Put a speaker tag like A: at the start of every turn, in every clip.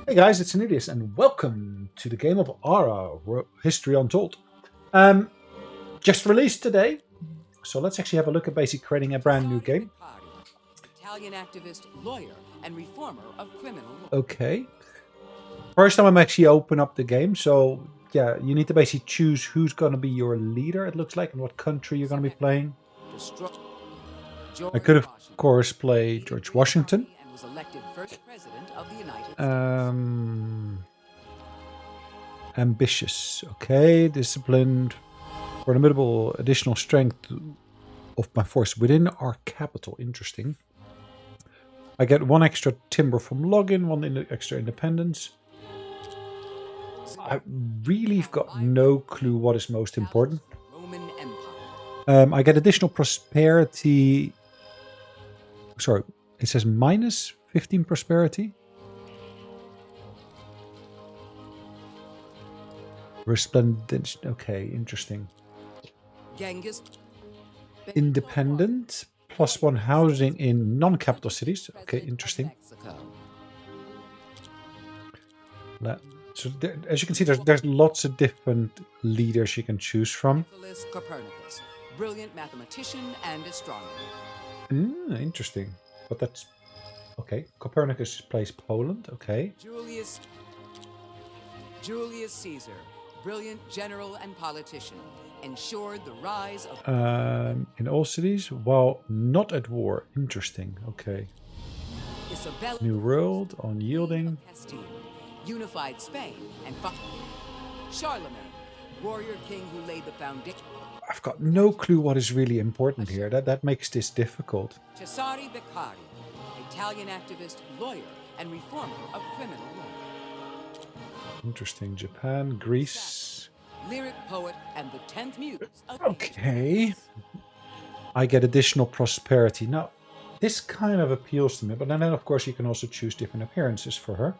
A: Hey guys, it's Sonelias, and welcome to the game of ARA History Untold. Just released today, so let's actually have a look at basically creating a brand new game.
B: Italian activist, lawyer, and reformer of criminal law.
A: Okay. First time I'm actually open up the game, so yeah, you need to basically choose who's going to be your leader, it looks like, and what country you're going to be playing. I could, of course, play George Washington.
B: And was elected first president of the United States.
A: Ambitious. Okay. Disciplined. Formidable additional strength of my force within our capital. Interesting. I get 1 extra timber from login, 1 extra independence. I really got no clue what is most important.
B: Roman Empire.
A: I get additional prosperity. Sorry, it says minus 15 prosperity. Resplendent. Okay, interesting.
B: Genghis.
A: Independent. +1 housing in non-capital cities. Okay, interesting. So as you can see, there's lots of different leaders you can choose from.
B: Copernicus, brilliant mathematician and astronomer.
A: Interesting. But that's okay. Copernicus plays Poland. Okay.
B: Julius Caesar, brilliant general and politician, ensured the rise of
A: in all cities while not at war. Interesting. Okay.
B: Isabella,
A: New World, unyielding.
B: Castile, unified Spain, and Charlemagne, warrior king who laid the foundation.
A: I've got no clue what is really important here. That makes this difficult.
B: Cesare Beccari, Italian activist, lawyer, and reformer of criminal law.
A: Interesting. Japan, Greece.
B: Lyric poet and the 10th muse.
A: Okay. I get additional prosperity. Now, this kind of appeals to me, but then of course you can also choose different appearances for her.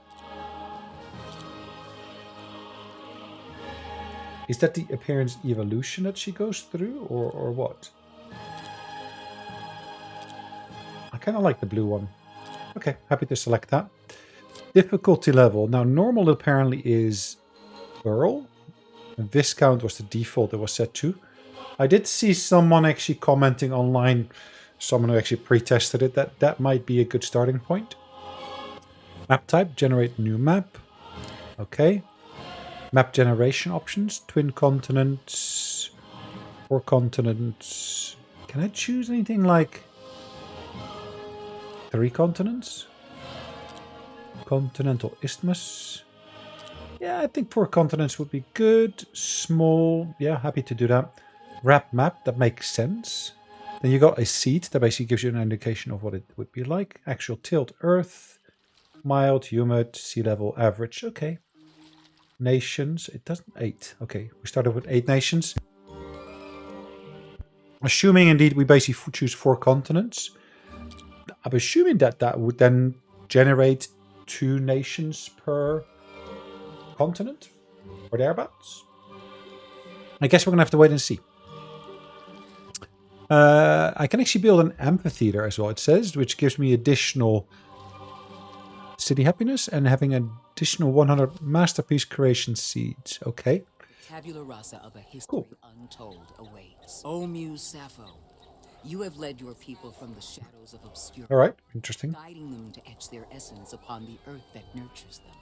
A: Is that the appearance evolution that she goes through, or what? I kind of like the blue one. Okay, happy to select that. Difficulty level. Now, normal apparently is Earl. And Viscount was the default that was set to. I did see someone actually commenting online, someone who actually pre-tested it, that might be a good starting point. Map type, generate new map. Okay. Map generation options, twin continents, 4 continents. Can I choose anything like 3 continents? Continental isthmus. Yeah, I think 4 continents would be good. Small, yeah, happy to do that. Wrap map, that makes sense. Then you got a seat that basically gives you an indication of what it would be like. Actual tilt, Earth, mild, humid, sea level, average. Okay. Nations, it doesn't 8. Okay, we started with 8 nations. Assuming indeed we basically choose 4 continents. I'm assuming that would then generate 2 nations per continent or thereabouts. I guess we're gonna have to wait and see. I can actually build an amphitheater as well, it says, which gives me additional city happiness and having additional 100 masterpiece creation seeds. Okay.
B: Tabula rasa of a history untold awaits. O muse Sappho, you have led your people from the shadows of obscurity.
A: All right, interesting.
B: Guiding them to etch their essence upon the earth that nurtures them.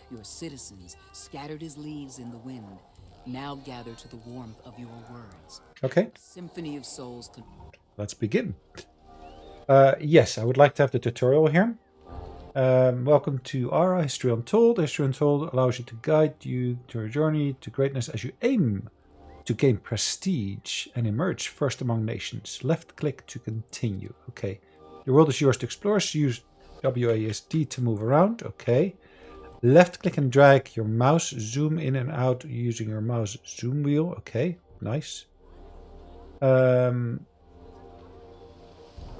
B: Your citizens, scattered as leaves in the wind, now gather to the warmth of your words.
A: Okay.
B: Symphony of souls.
A: Let's begin. Yes, I would like to have the tutorial here. Welcome to ARA History Untold. History Untold allows you to guide you to your journey to greatness as you aim to gain prestige and emerge first among nations. Left click to continue. Okay. The world is yours to explore. So use WASD to move around. Okay. Left click and drag your mouse. Zoom in and out using your mouse zoom wheel. Okay. Nice.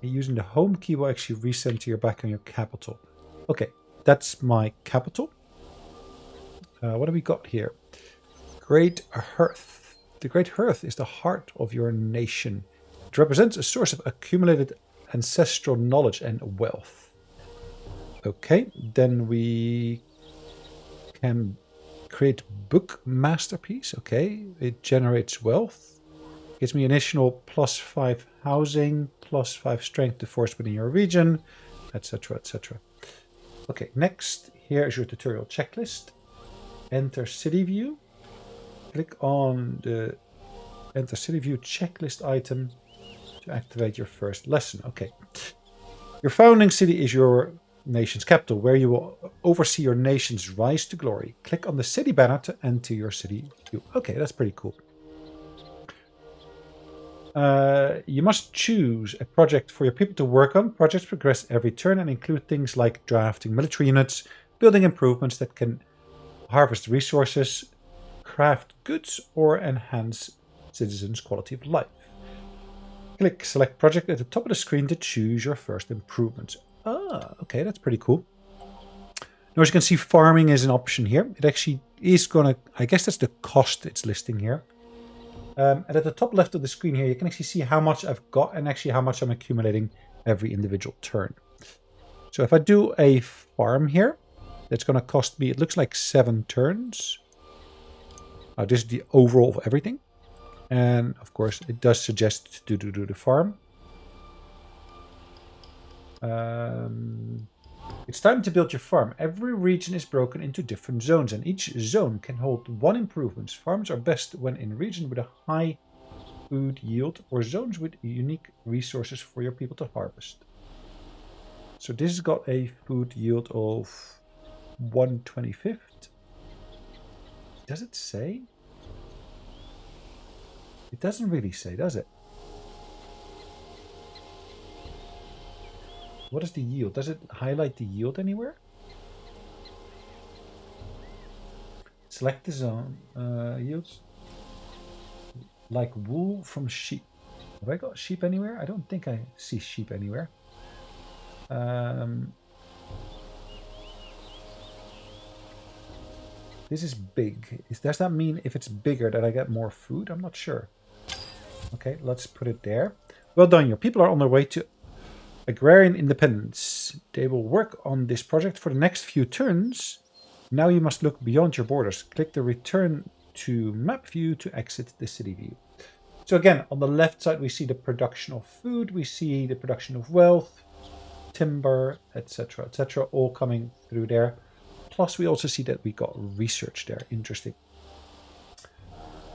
A: Using the home key will actually recenter you back on your capital. Okay, that's my capital. What do we got here? Great Hearth. The Great Hearth is the heart of your nation. It represents a source of accumulated ancestral knowledge and wealth. Okay, then we can create book masterpiece. Okay, it generates wealth. Gives me initial +5 housing, +5 strength to force within your region, etc, etc. Okay, next, here is your tutorial checklist. Enter city view. Click on the enter city view checklist item to activate your first lesson. Okay. Your founding city is your nation's capital, where you will oversee your nation's rise to glory. Click on the city banner to enter your city view. Okay, that's pretty cool. You must choose a project for your people to work on. Projects progress every turn and include things like drafting military units, building improvements that can harvest resources, craft goods, or enhance citizens' quality of life. Click select project at the top of the screen to choose your first improvements. Ah, okay, that's pretty cool. Now, as you can see, farming is an option here. It actually is gonna, I guess that's the cost it's listing here. And at the top left of the screen here, you can actually see how much I've got and actually how much I'm accumulating every individual turn. So if I do a farm here, that's going to cost me, it looks like 7 turns. This is the overall of everything. And of course, it does suggest to do the farm. It's time to build your farm. Every region is broken into different zones, and each zone can hold 1 improvement. Farms are best when in region with a high food yield or zones with unique resources for your people to harvest. So this has got a food yield of 1/25. Does it say? It doesn't really say, does it? What is the yield? Does it highlight the yield anywhere? Select the zone. Yields. Like wool from sheep. Have I got sheep anywhere? I don't think I see sheep anywhere. This is big. Does that mean if it's bigger that I get more food? I'm not sure. Okay, let's put it there. Well done. Your people are on their way to agrarian independence. They will work on this project for the next few turns. Now you must look beyond your borders. Click the return to map view to exit the city view. So again, on the left side, we see the production of food. We see the production of wealth, timber, etc., all coming through there. Plus, we also see that we got research there. Interesting.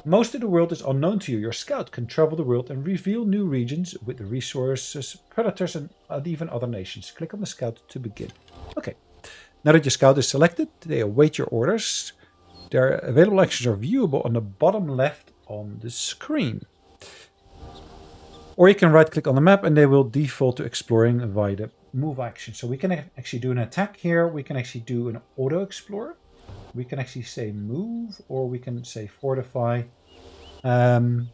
A: Most of the world is unknown to you. Your scout can travel the world and reveal new regions with the resources, predators, and even other nations. Click on the scout to begin. Okay. Now that your scout is selected, they await your orders. Their available actions are viewable on the bottom left on the screen. Or you can right-click on the map and they will default to exploring via the move action. So we can actually do an attack here. We can actually do an auto-explore. We can actually say move, or we can say fortify. Click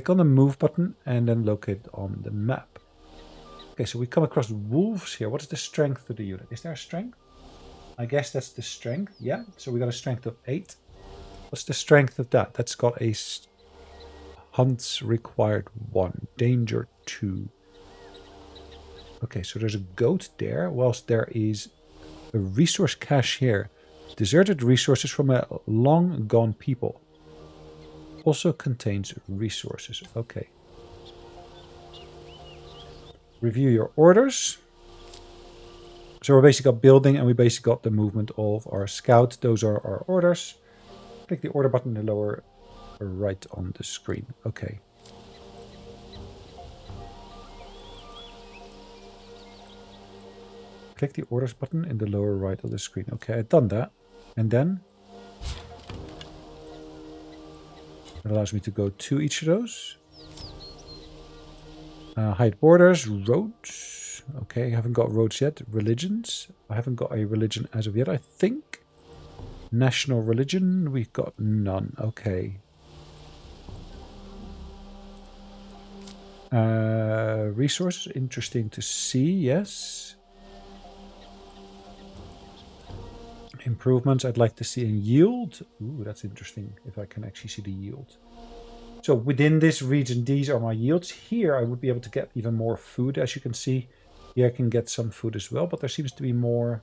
A: on the move button and then locate on the map. Okay, so we come across wolves here. What is the strength of the unit? Is there a strength? I guess that's the strength. Yeah, so we got a strength of 8. What's the strength of that? That's got a hunts required 1, danger 2. Okay, so there's a goat there, whilst there is a resource cache here. Deserted resources from a long gone people. Also contains resources. Okay. Review your orders. So we basically got building and we basically got the movement of our scout. Those are our orders. Click the order button in the lower right on the screen. Okay. Click the orders button in the lower right of the screen. Okay, I've done that. And then it allows me to go to each of those. Hide borders, roads. Okay, I haven't got roads yet. Religions. I haven't got a religion as of yet, I think. National religion. We've got none. Okay. Resources. Interesting to see. Yes. Improvements I'd like to see in yield. Ooh, that's interesting if I can actually see the yield. So within this region, these are my yields. Here I would be able to get even more food, as you can see. Here I can get some food as well, but there seems to be more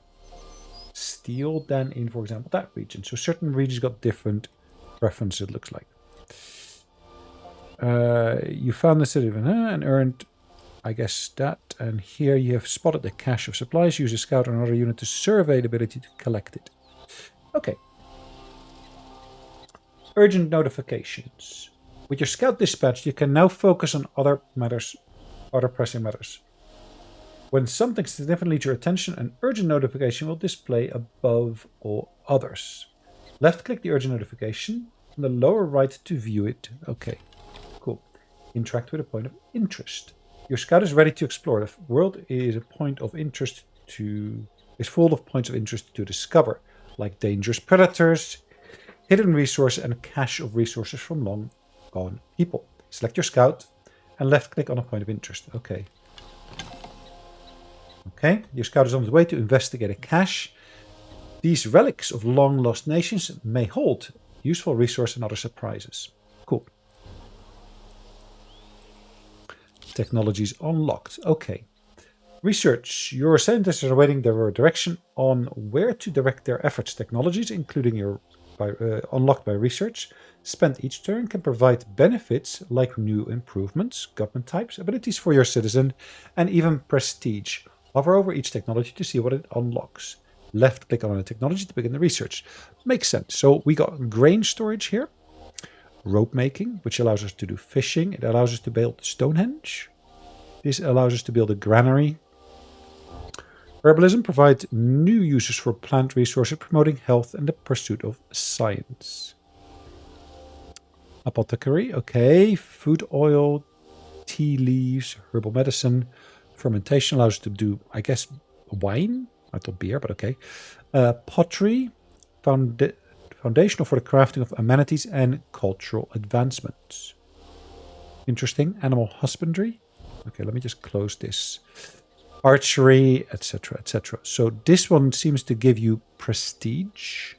A: steel deal than in, for example, that region. So certain regions got different preferences, it looks like. You found the city of and earned, I guess, that. And here you have spotted the cache of supplies. Use a scout or another unit to survey the ability to collect it. Okay. Urgent notifications. With your scout dispatched, you can now focus on other matters, other pressing matters. When something significantly needs your attention, an urgent notification will display above all others. Left-click the urgent notification on the lower right to view it. Okay, cool. Interact with a point of interest. Your scout is ready to explore. The world is a point of interest is full of points of interest to discover, like dangerous predators, hidden resources, and a cache of resources from long gone people. Select your scout and left-click on a point of interest. Okay. Okay, your scout is on the way to investigate a cache. These relics of long-lost nations may hold useful resources and other surprises. Cool. Technologies unlocked. Okay. Research. Your scientists are awaiting their direction on where to direct their efforts. Technologies, including your unlocked by research, spent each turn, can provide benefits like new improvements, government types, abilities for your citizen, and even prestige. Hover over each technology to see what it unlocks. Left-click on a technology to begin the research. Makes sense. So we got grain storage here. Rope making, which allows us to do fishing. It allows us to build Stonehenge. This allows us to build a granary. Herbalism provides new uses for plant resources, promoting health and the pursuit of science. Apothecary, okay. Food oil, tea leaves, herbal medicine. Fermentation allows us to do, I guess, wine. I thought beer, but okay. Pottery, foundational for the crafting of amenities and cultural advancements. Interesting. Animal husbandry. Okay, let me just close this. Archery, etc., etc. So this one seems to give you prestige.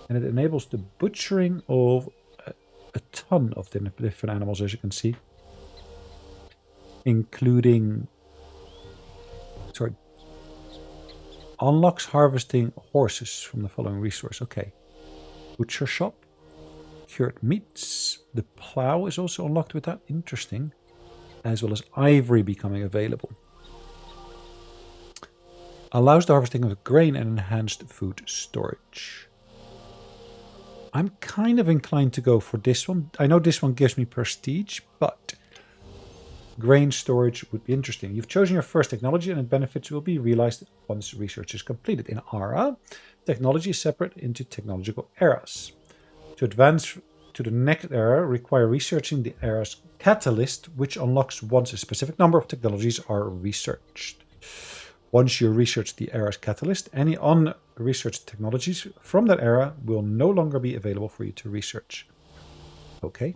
A: And it enables the butchering of a ton of different animals, as you can see. Including... Sorry. Unlocks harvesting horses from the following resource. Okay. Butcher shop. Cured meats. The plow is also unlocked with that. Interesting. As well as ivory becoming available. Allows the harvesting of grain and enhanced food storage. I'm kind of inclined to go for this one. I know this one gives me prestige, but grain storage would be interesting. You've chosen your first technology and the benefits will be realized once research is completed. In ARA, technology is separate into technological eras. To advance to the next era, require researching the era's catalyst, which unlocks once a specific number of technologies are researched. Once you research the era's catalyst, any unresearched technologies from that era will no longer be available for you to research. Okay.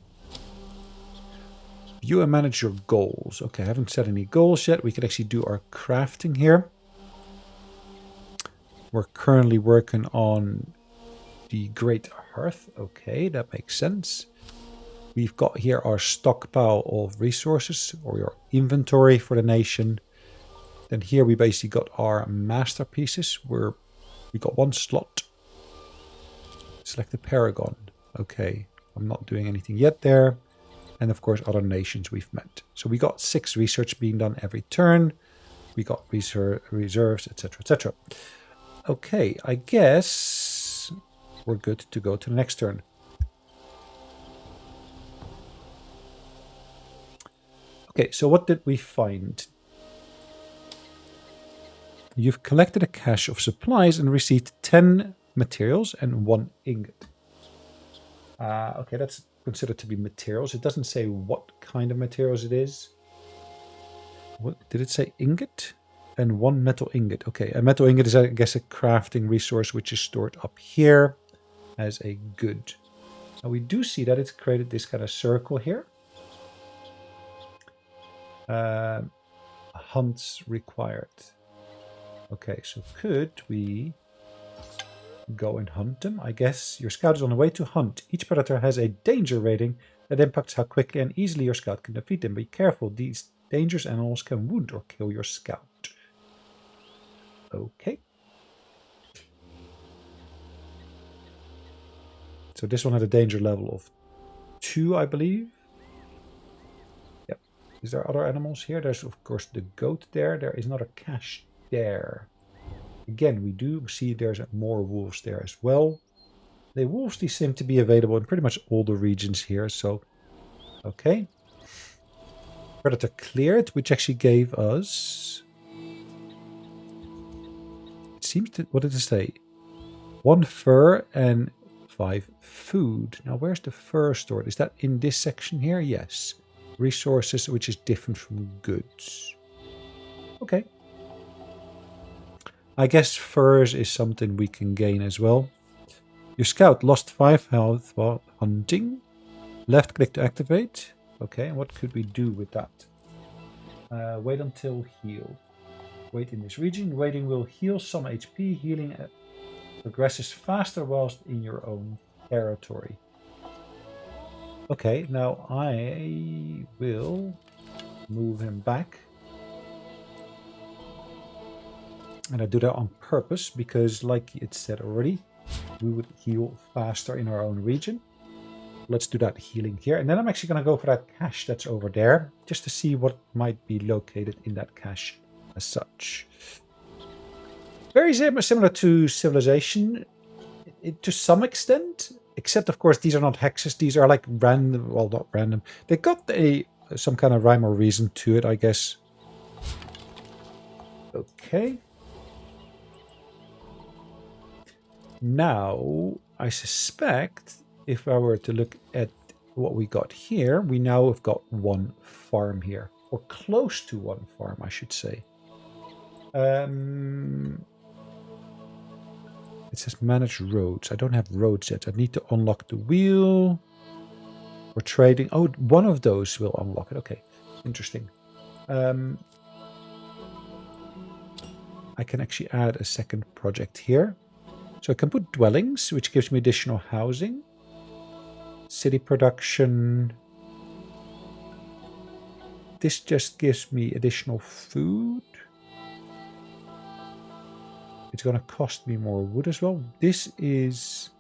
A: View and manage your goals. Okay, I haven't set any goals yet. We could actually do our crafting here. We're currently working on the Great Hearth. Okay, that makes sense. We've got here our stockpile of resources, or your inventory for the nation. Then here we basically got our masterpieces, where we got one slot. Select the Paragon. Okay, I'm not doing anything yet there. And of course, other nations we've met. So we got 6 research being done every turn. We got reserves, etc., etc. Okay, I guess we're good to go to the next turn. Okay, so what did we find? You've collected a cache of supplies and received 10 materials and 1 ingot. Okay, that's considered to be materials. It doesn't say what kind of materials it is. What did it say? Ingot? And 1 metal ingot. Okay, a metal ingot is, I guess, a crafting resource which is stored up here as a good. Now we do see that it's created this kind of circle here. Hunts required. Okay, so could we go and hunt them? I guess your scout is on the way to hunt. Each predator has a danger rating that impacts how quickly and easily your scout can defeat them. Be careful, these dangerous animals can wound or kill your scout. Okay. So this one had a danger level of 2, I believe. Yep. Is there other animals here? There's, of course, the goat there. There is not a cache there. Again, we do see there's more wolves there as well. The wolves, these seem to be available in pretty much all the regions here. So, okay. Predator cleared, which actually gave us... It seems to... What did it say? 1 fur and 5 food. Now, where's the fur stored? Is that in this section here? Yes. Resources, which is different from goods. Okay. I guess furs is something we can gain as well. Your scout lost 5 health while hunting. Left click to activate. Okay, and what could we do with that? Wait until heal. Wait in this region. Waiting will heal some HP. Healing progresses faster whilst in your own territory. Okay, now I will move him back. And I do that on purpose because, like it said already, we would heal faster in our own region. Let's do that healing here. And then I'm actually going to go for that cache that's over there, just to see what might be located in that cache as such. Very similar to Civilization to some extent, except of course these are not hexes. These are like random, well, not random. They got some kind of rhyme or reason to it, I guess. Okay. Now, I suspect if I were to look at what we got here, we now have got 1 farm here, or close to 1 farm, I should say. It says manage roads. I don't have roads yet. I need to unlock the wheel. We're trading. Oh, one of those will unlock it. Okay, interesting. I can actually add a second project here. So I can put dwellings, which gives me additional housing. City production. This just gives me additional food. It's going to cost me more wood as well. This is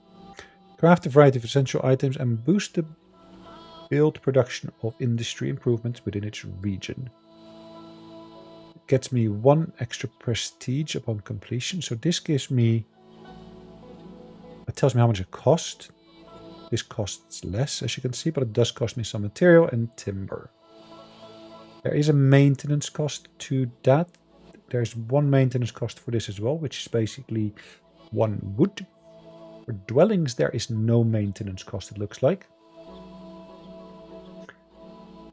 A: craft a variety of essential items and boost the build production of industry improvements within its region. It gets me 1 extra prestige upon completion. So this gives me... It tells me how much it costs. This costs less, as you can see, but it does cost me some material and timber. There is a maintenance cost to that. There's 1 maintenance cost for this as well, which is basically 1 wood. For dwellings, there is no maintenance cost, it looks like.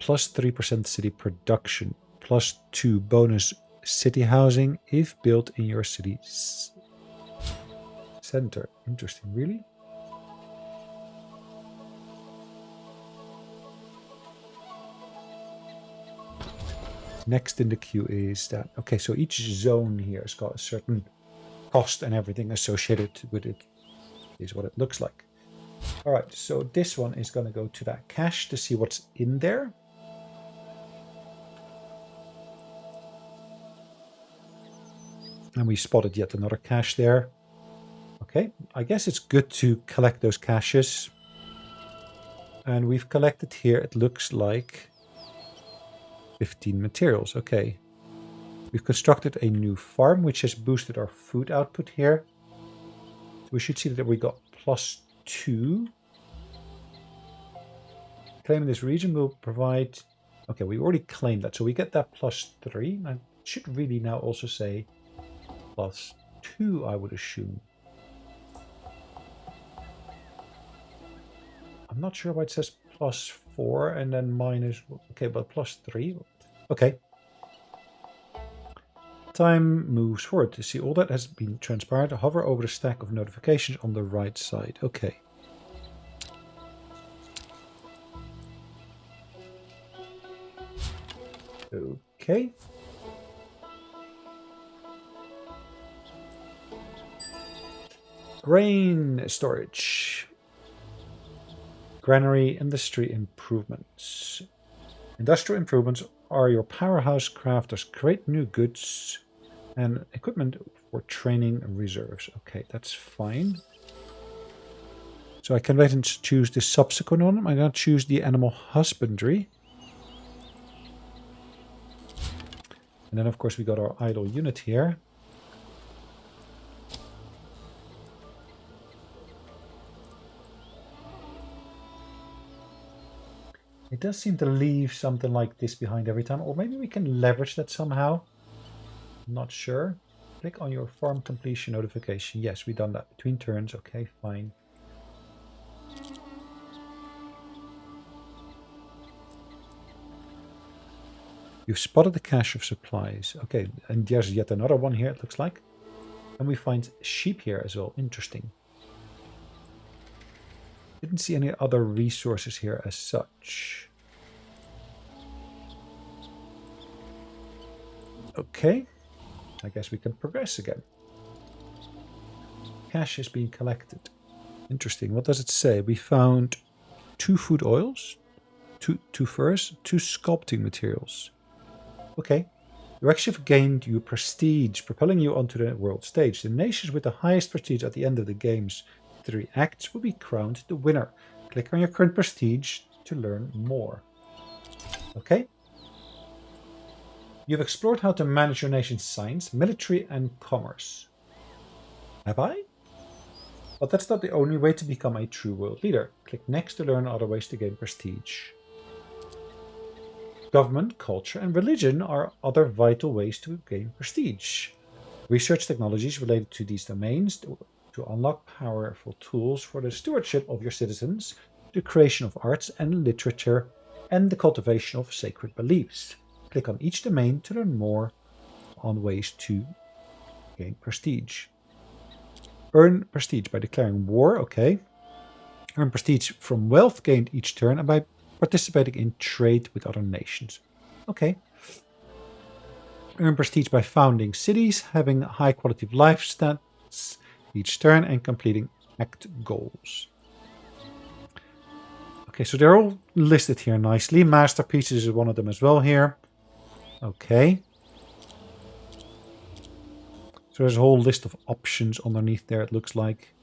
A: Plus 3% city production. Plus 2 bonus city housing if built in your city center. Interesting, really? Next in the queue is that, okay, so each zone here has got a certain cost and everything associated with it, is what it looks like. All right, so this one is going to go to that cache to see what's in there. And we spotted yet another cache there. Okay, I guess it's good to collect those caches. And we've collected here, it looks like 15 materials. Okay. We've constructed a new farm, which has boosted our food output here. So we should see that we got plus 2. Claiming this region will provide... Okay, we already claimed that. So we get that plus 3. I should really now also say plus 2, I would assume. I'm not sure why it says plus 4 and then minus... Okay, but plus 3. Okay. Time moves forward. To see all that has been transpired, hover over the stack of notifications on the right side. Okay. Okay. Grain storage. Granary industry improvements. Industrial improvements are your powerhouse crafters. Create new goods and equipment for training reserves. Okay, that's fine. So I can wait and choose the subsequent one. I'm going to choose the animal husbandry. And then, of course, we got our idle unit here. It does seem to leave something like this behind every time. Or maybe we can leverage that somehow. I'm not sure. Click on your farm completion notification. Yes, we've done that between turns. Okay, fine. You've spotted the cache of supplies. Okay, and there's yet another one here, it looks like. And we find sheep here as well. Interesting. Didn't see any other resources here as such. Okay. I guess we can progress again. Cash is being collected. Interesting. What does it say? We found 2 food oils, 2 furs, 2 sculpting materials. Okay. You actually have gained your prestige, propelling you onto the world stage. The nations with the highest prestige at the end of the game's 3 acts will be crowned the winner. Click on your current prestige to learn more. Okay. You've explored how to manage your nation's science, military, and commerce. Have I? But that's not the only way to become a true world leader. Click next to learn other ways to gain prestige. Government, culture, and religion are other vital ways to gain prestige. Research technologies related to these domains to unlock powerful tools for the stewardship of your citizens, the creation of arts and literature, and the cultivation of sacred beliefs. Click on each domain to learn more on ways to gain prestige. Earn prestige by declaring war, okay. Earn prestige from wealth gained each turn and by participating in trade with other nations. Okay. Earn prestige by founding cities, having high quality of life stats each turn, and completing act goals. Okay, so they're all listed here nicely. Masterpieces is one of them as well here. Okay. So there's a whole list of options underneath there, it looks like.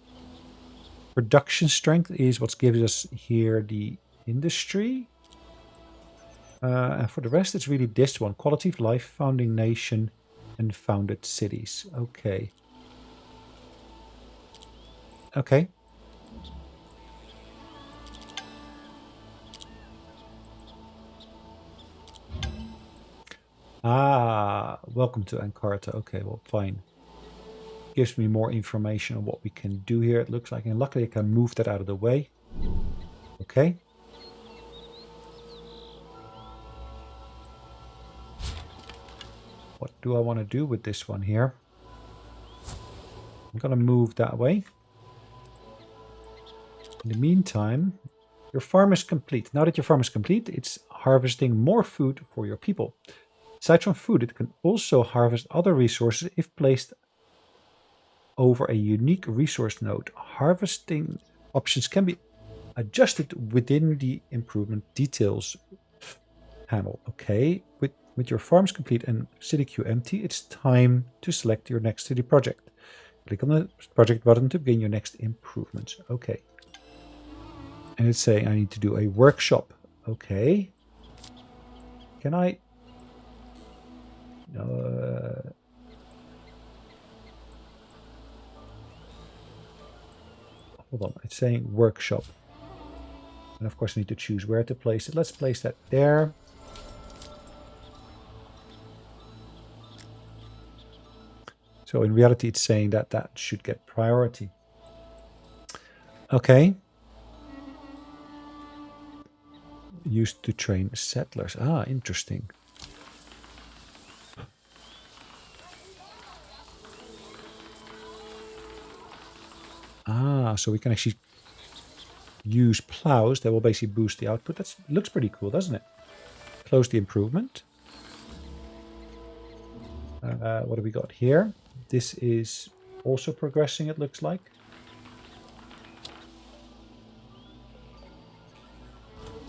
A: Production strength is what gives us here the industry. And for the rest, it's really this one. Quality of life, founding nation, and founded cities. Okay. Okay. Ah, welcome to Ankarta. Okay, well, fine. Gives me more information on what we can do here, it looks like. And luckily I can move that out of the way. Okay. What do I want to do with this one here? I'm going to move that way. In the meantime, your farm is complete. Now that your farm is complete, it's harvesting more food for your people. Aside from food, it can also harvest other resources if placed over a unique resource node. Harvesting options can be adjusted within the improvement details panel. Okay, with your farms complete and city queue empty, it's time to select your next city project. Click on the project button to begin your next improvements. Okay. And it's saying I need to do a workshop. Okay. Can I... hold on. It's saying workshop. And of course I need to choose where to place it. Let's place that there. So in reality, it's saying that that should get priority. Okay. Used to train settlers. Ah, interesting. Ah, so we can actually use plows that will basically boost the output. That looks pretty cool, doesn't it? Close the improvement. What do we got here? This is also progressing, it looks like.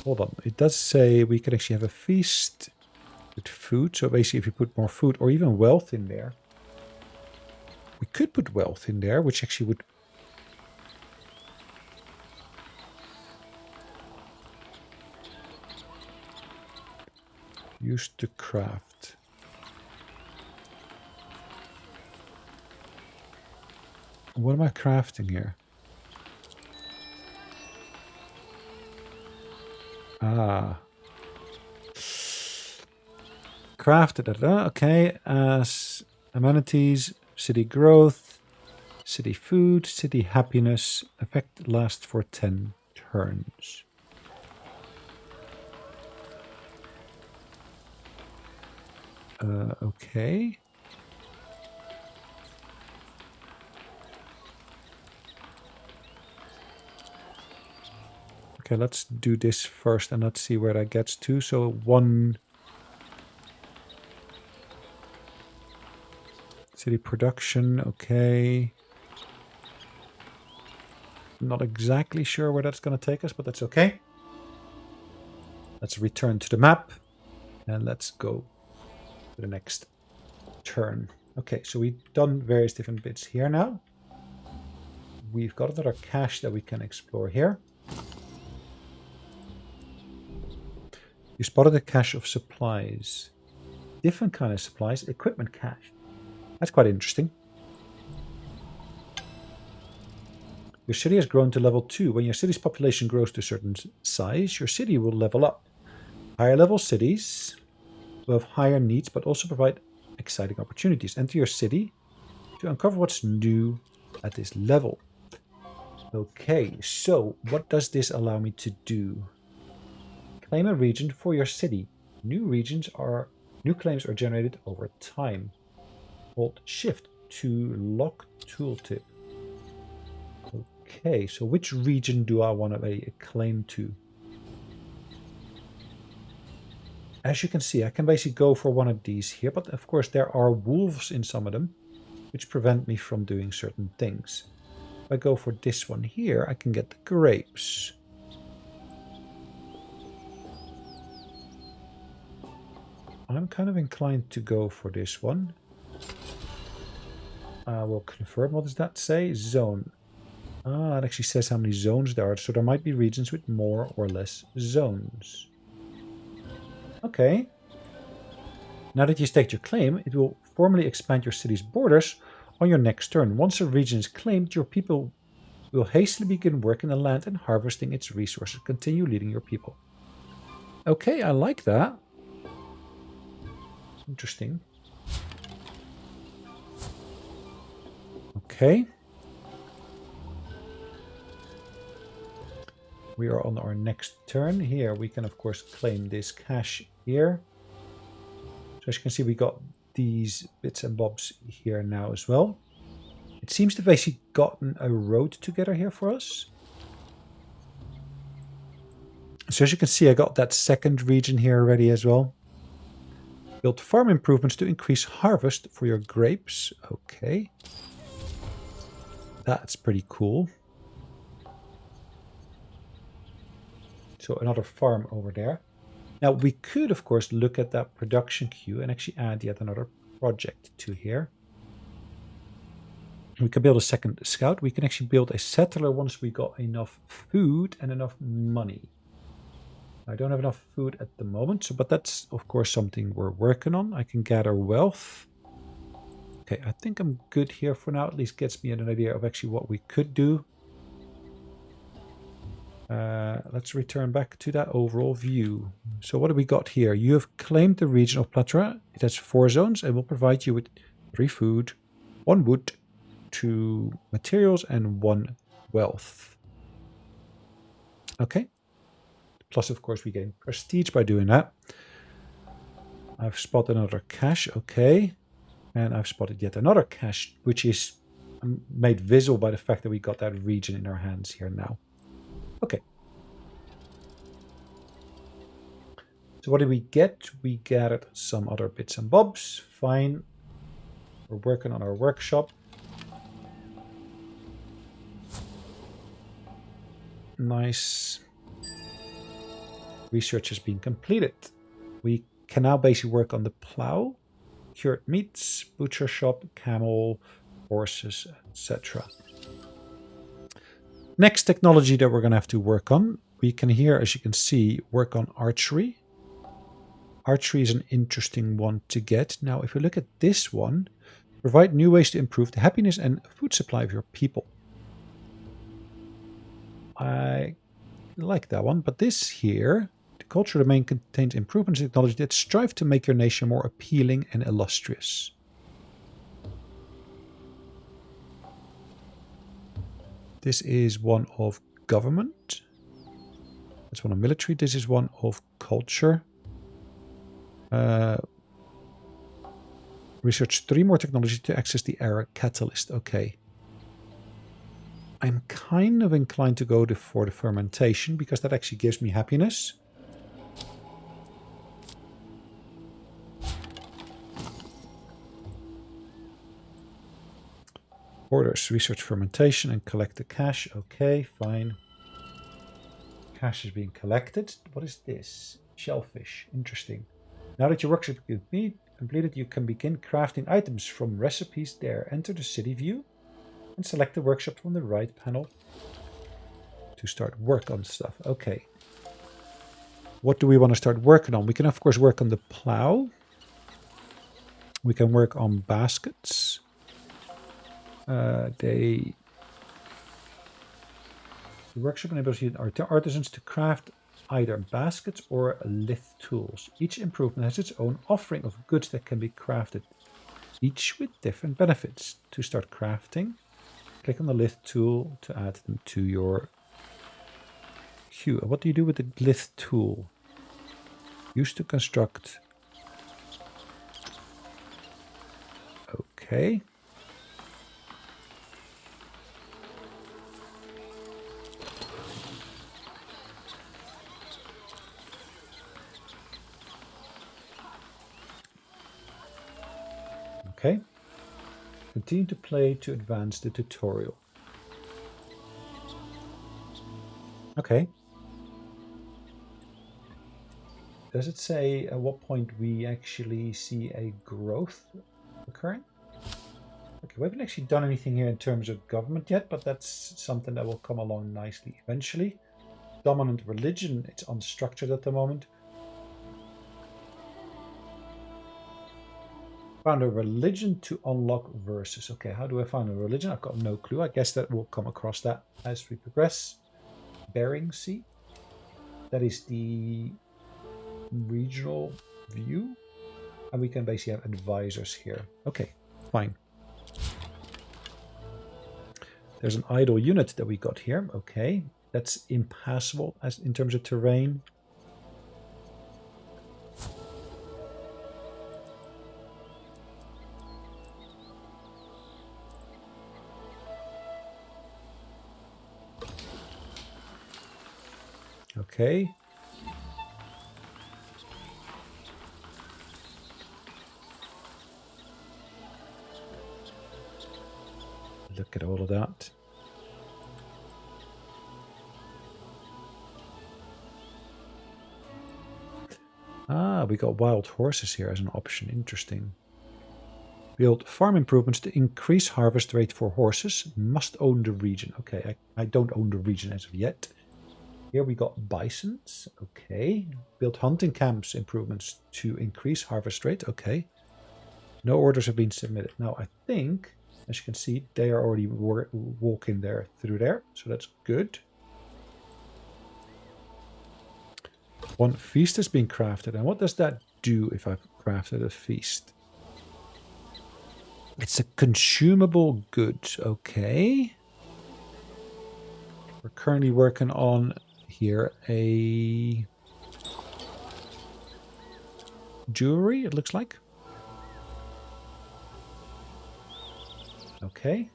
A: Hold on. It does say we can actually have a feast with food. So basically, if you put more food or even wealth in there, we could put wealth in there, which actually would Used to craft. What am I crafting here? Ah. Crafted. Okay. As amenities, city growth, city food, city happiness. Effect lasts for 10 turns. Okay. Okay, let's do this first and let's see where that gets to. So 1 city production, okay. Not exactly sure where that's going to take us, but that's okay. Let's return to the map and let's go to the next turn. Okay, so we've done various different bits here now. We've got another cache that we can explore here. You spotted a cache of supplies. Different kind of supplies. Equipment cache. That's quite interesting. Your city has grown to level 2. When your city's population grows to a certain size, your city will level up. Higher level cities will have higher needs, but also provide exciting opportunities. Enter your city to uncover what's new at this level. Okay, so what does this allow me to do? Claim a region for your city. New claims are generated over time. Hold Shift to lock tooltip. Okay, so which region do I want to lay a claim to? As you can see, I can basically go for one of these here, but of course there are wolves in some of them, which prevent me from doing certain things. If I go for this one here, I can get the grapes. I'm kind of inclined to go for this one. I will confirm. What does that say? Zone. Ah, it actually says how many zones there are. So there might be regions with more or less zones. Okay. Now that you staked your claim, it will formally expand your city's borders on your next turn. Once a region is claimed, your people will hastily begin working the land and harvesting its resources. Continue leading your people. Okay, I like that. Interesting. Okay. We are on our next turn. Here we can of course claim this cache here. So as you can see, we got these bits and bobs here now as well. It seems to have basically gotten a road together here for us. So as you can see, I got that second region here already as well. Build farm improvements to increase harvest for your grapes. Okay. That's pretty cool. So another farm over there. Now we could, of course, look at that production queue and actually add yet another project to here. We can build a second scout. We can actually build a settler once we got enough food and enough money. I don't have enough food at the moment, so but that's of course something we're working on. I can gather wealth. Okay, I think I'm good here for now. At least gets me an idea of actually what we could do. Let's return back to that overall view. So what do we got here? You have claimed the region of Platra. It has 4 zones and will provide you with 3 food, 1 wood, 2 materials, and 1 wealth. Okay. Plus, of course, we gain prestige by doing that. I've spotted another cache. Okay. And I've spotted yet another cache, which is made visible by the fact that we got that region in our hands here now. Okay. So what did we get? We gathered some other bits and bobs. Fine. We're working on our workshop. Nice. Research has been completed. We can now basically work on the plow, cured meats, butcher shop, camel, horses, etc. Next technology that we're going to have to work on. We can here, as you can see, work on archery. archery is an interesting one to get. Now, if we look at this one, provide new ways to improve the happiness and food supply of your people. I like that one, but this here, the cultural domain contains improvements in technology that strive to make your nation more appealing and illustrious. This is one of government. That's one of military. This is one of culture. Research 3 more technology to access the ARA catalyst. Okay. I'm kind of inclined to go for the fermentation because that actually gives me happiness. Orders, research fermentation and collect the cash. Okay, fine. Cash is being collected. What is this? Shellfish. Interesting. Now that your workshop is completed, you can begin crafting items from recipes there. Enter the city view and select the workshop from the right panel to start work on stuff. Okay. What do we want to start working on? We can, of course, work on the plow. We can work on baskets. The workshop enables artisans to craft either baskets or lithe tools. Each improvement has its own offering of goods that can be crafted, each with different benefits. To start crafting, click on the lithe tool to add them to your queue. What do you do with the lithe tool? Used to construct. Okay. Okay. Continue to play to advance the tutorial. Okay. Does it say at what point we actually see a growth occurring? Okay, we haven't actually done anything here in terms of government yet, but that's something that will come along nicely eventually. Dominant religion, it's unstructured at the moment. Found a religion to unlock verses. Okay, how do I find a religion? I've got no clue. I guess that we'll come across that as we progress. Bering Sea. That is the regional view. And we can basically have advisors here. Okay, fine. There's an idle unit that we got here. Okay, that's impassable as in terms of terrain. Okay. Look at all of that. Ah, we got wild horses here as an option. Interesting. Build farm improvements to increase harvest rate for horses. Must own the region. Okay, I don't own the region as of yet. Here we got bisons. Okay. Build hunting camps improvements to increase harvest rate. Okay. No orders have been submitted. Now, I think, as you can see, they are already walking there through there. So that's good. One feast has been crafted. And what does that do if I've crafted a feast? It's a consumable good. Okay. We're currently working on here a jewelry, it looks like. Okay.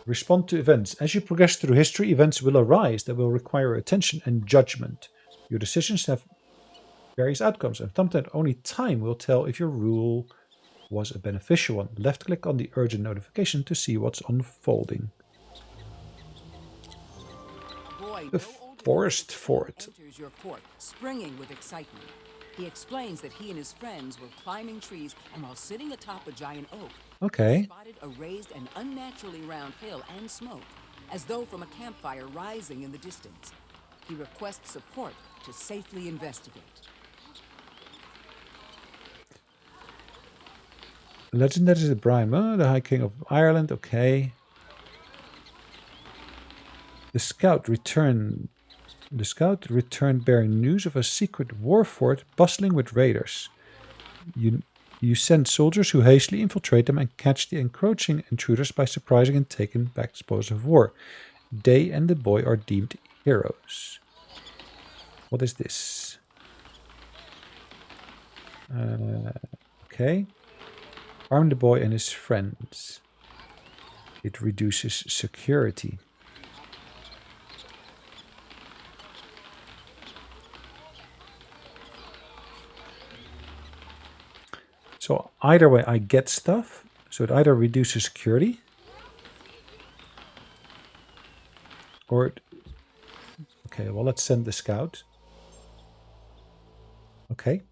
A: Respond to events. As you progress through history, events will arise that will require attention and judgment. Your decisions have various outcomes, and sometimes only time will tell if your rule was a beneficial one. Left click on the urgent notification to see what's unfolding.
B: Boy,
A: The forest fort.
B: Enters your court, springing with excitement. He explains that he and his friends were climbing trees, and while sitting atop a giant oak,
A: Okay.
B: spotted a raised and unnaturally round hill and smoke. as though from a campfire rising in the distance. He requests support to safely investigate.
A: Legendary is the Brian, the High King of Ireland, okay. The scout returned bearing news of a secret war fort bustling with raiders. You send soldiers who hastily infiltrate them and catch the encroaching intruders by surprising and taking back spoils of war. They and the boy are deemed heroes. What is this? Okay. Arm the boy and his friends. It reduces security. So either way I get stuff. So it either reduces security or it... Okay, well, let's send the scout. Okay.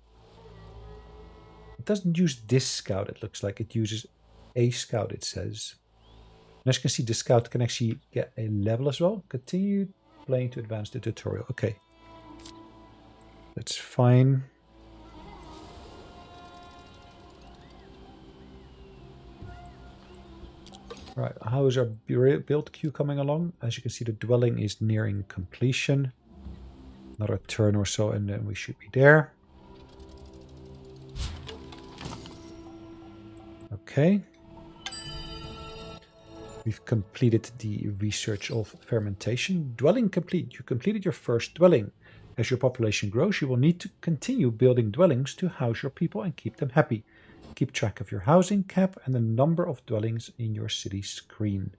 A: It doesn't use this scout, it looks like. It uses a scout, it says. And as you can see, the scout can actually get a level as well. Continue playing to advance the tutorial. Okay. That's fine. Right, how is our build queue coming along? As you can see, the dwelling is nearing completion. Another turn or so and then we should be there. Okay. We've completed the research of fermentation. Dwelling complete. You completed your first dwelling. As your population grows, you will need to continue building dwellings to house your people and keep them happy. Keep track of your housing cap and the number of dwellings in your city screen.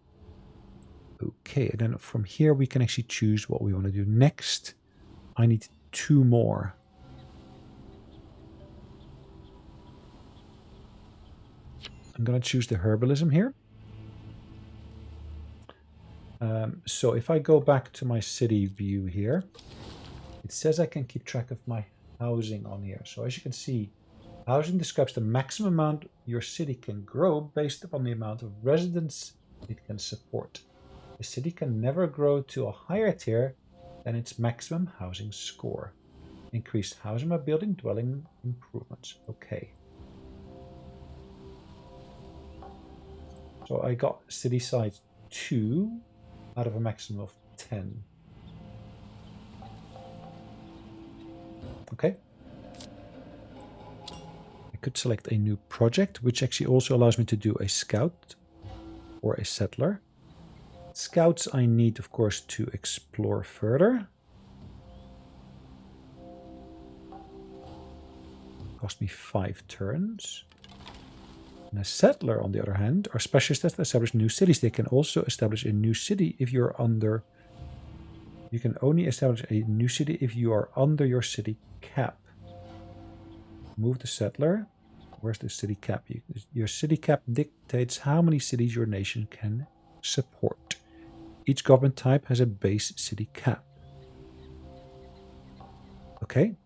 A: Okay, and then from here we can actually choose what we want to do next. I need 2 more. I'm going to choose the herbalism here. So if I go back to my city view here, it says I can keep track of my housing on here. So as you can see, housing describes the maximum amount your city can grow based upon the amount of residents it can support. A city can never grow to a higher tier than its maximum housing score. Increased housing by building dwelling improvements. Okay. So I got city size 2 out of a maximum of 10. Okay. I could select a new project, which actually also allows me to do a scout or a settler. Scouts I need, of course, to explore further. Cost me 5 turns. And a settler, on the other hand, are specialists that establish new cities. They can also establish a new city if you're under... You can only establish a new city if you are under your city cap. Move the settler. Where's the city cap? Your city cap dictates how many cities your nation can support. Each government type has a base city cap. Okay.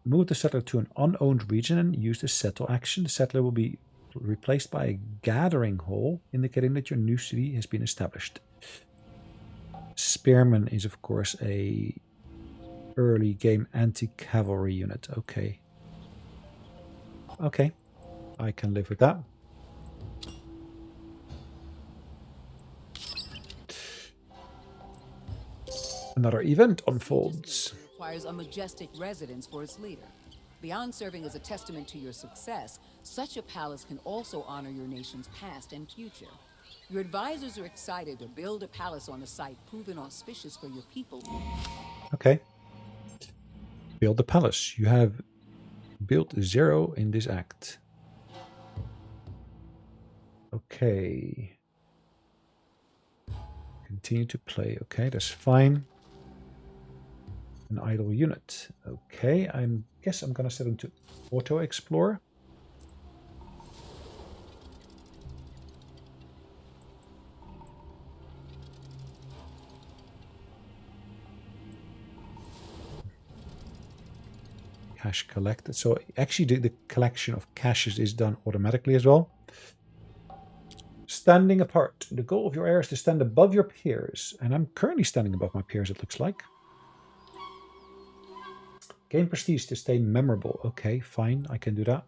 A: Move the settler to an unowned region and use the settle action. The settler will be replaced by a gathering hall, indicating that your new city has been established. Spearman is, of course, a early game anti-cavalry unit. Okay. Okay. I can live with that. Another event unfolds.
B: Requires a majestic residence for its leader. Beyond serving as a testament to your success, such a palace can also honor your nation's past and future. Your advisors are excited to build a palace on a site proven auspicious for your people.
A: Okay. Build the palace. You have built 0 in this act. Okay. Continue to play. Okay, that's fine. An idle unit. Okay, I guess I'm gonna set them to auto explore. cash collected. So actually the collection of caches is done automatically as well. Standing apart. The goal of your era is to stand above your peers. And I'm currently standing above my peers, it looks like. Gain prestige to stay memorable. Okay, fine. I can do that.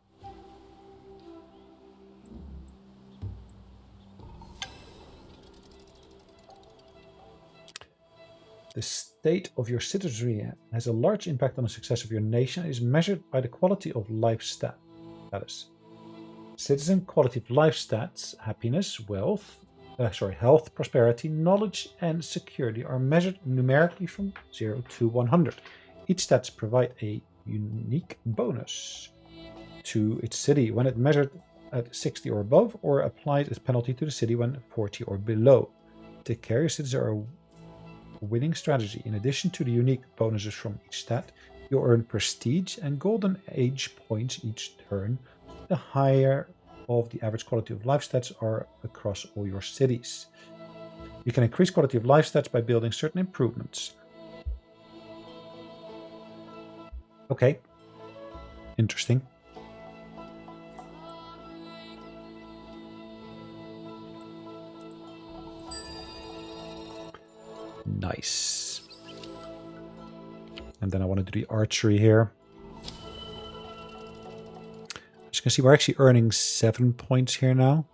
A: The state of your citizenry has a large impact on the success of your nation and is measured by the quality of life status. Citizen quality of life stats, happiness, health, prosperity, knowledge, and security are measured numerically from 0 to 100. Each stats provide a unique bonus to its city when it measured at 60 or above, or applies as penalty to the city when 40 or below. Take care, your citizens are a winning strategy. In addition to the unique bonuses from each stat, you earn prestige and golden age points each turn. The higher of the average quality of life stats are across all your cities. You can increase quality of life stats by building certain improvements. Okay. Interesting. Nice. And then I want to do the archery here. As you can see, we're actually earning 7 points here now.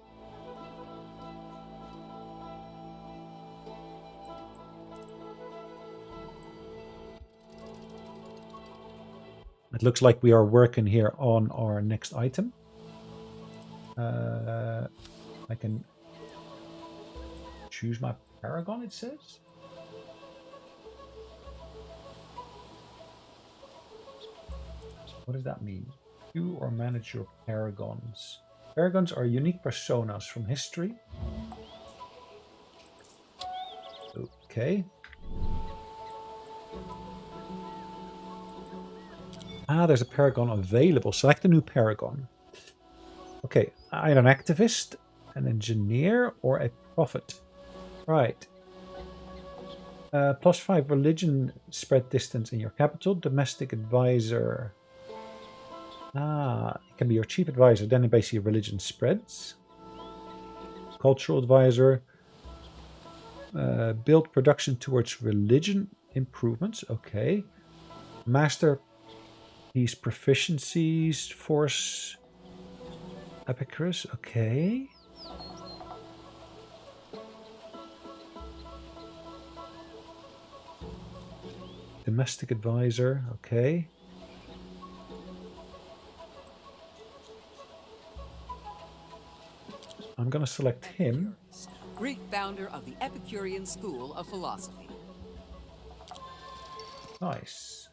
A: It looks like we are working here on our next item. I can choose my paragon, it says. What does that mean? You or manage your paragons. Paragons are unique personas from history. Okay. Ah, there's a paragon available. Select a new paragon. Okay, either an activist, an engineer, or a prophet. Right. +5 religion spread distance in your capital. Domestic advisor. Ah, it can be your chief advisor. Then basically religion spreads. Cultural advisor. Build production towards religion improvements. Okay. Master these proficiencies. Force. Epicurus. Okay. Domestic advisor. Okay. I'm going to select him.
B: Greek founder of the Epicurean school of philosophy.
A: Nice.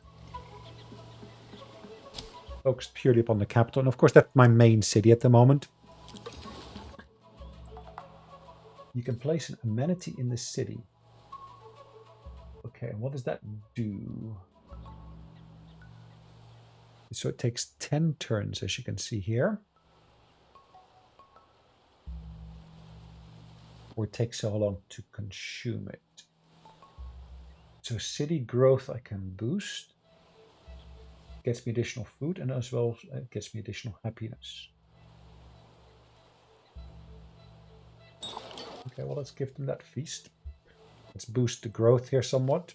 A: Focused purely upon the capital. And of course, that's my main city at the moment. You can place an amenity in the city. Okay, and what does that do? So it takes 10 turns, as you can see here. Or it takes so long to consume it. So city growth I can boost. Gets me additional food, and as well gets me additional happiness. Okay, well, let's give them that feast. Let's boost the growth here somewhat.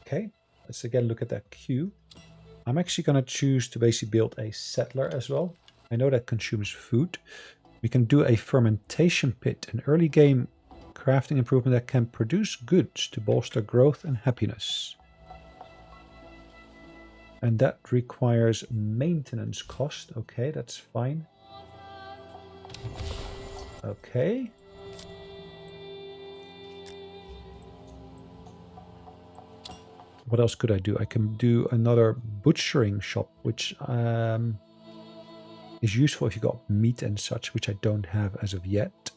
A: Okay, let's again look at that queue. I'm actually going to choose to basically build a settler as well. I know that consumes food. We can do a fermentation pit, an early game crafting improvement that can produce goods to bolster growth and happiness. And that requires maintenance cost. Okay, that's fine. Okay. What else could I do? I can do another butchering shop, which is useful if you got meat and such, which I don't have as of yet.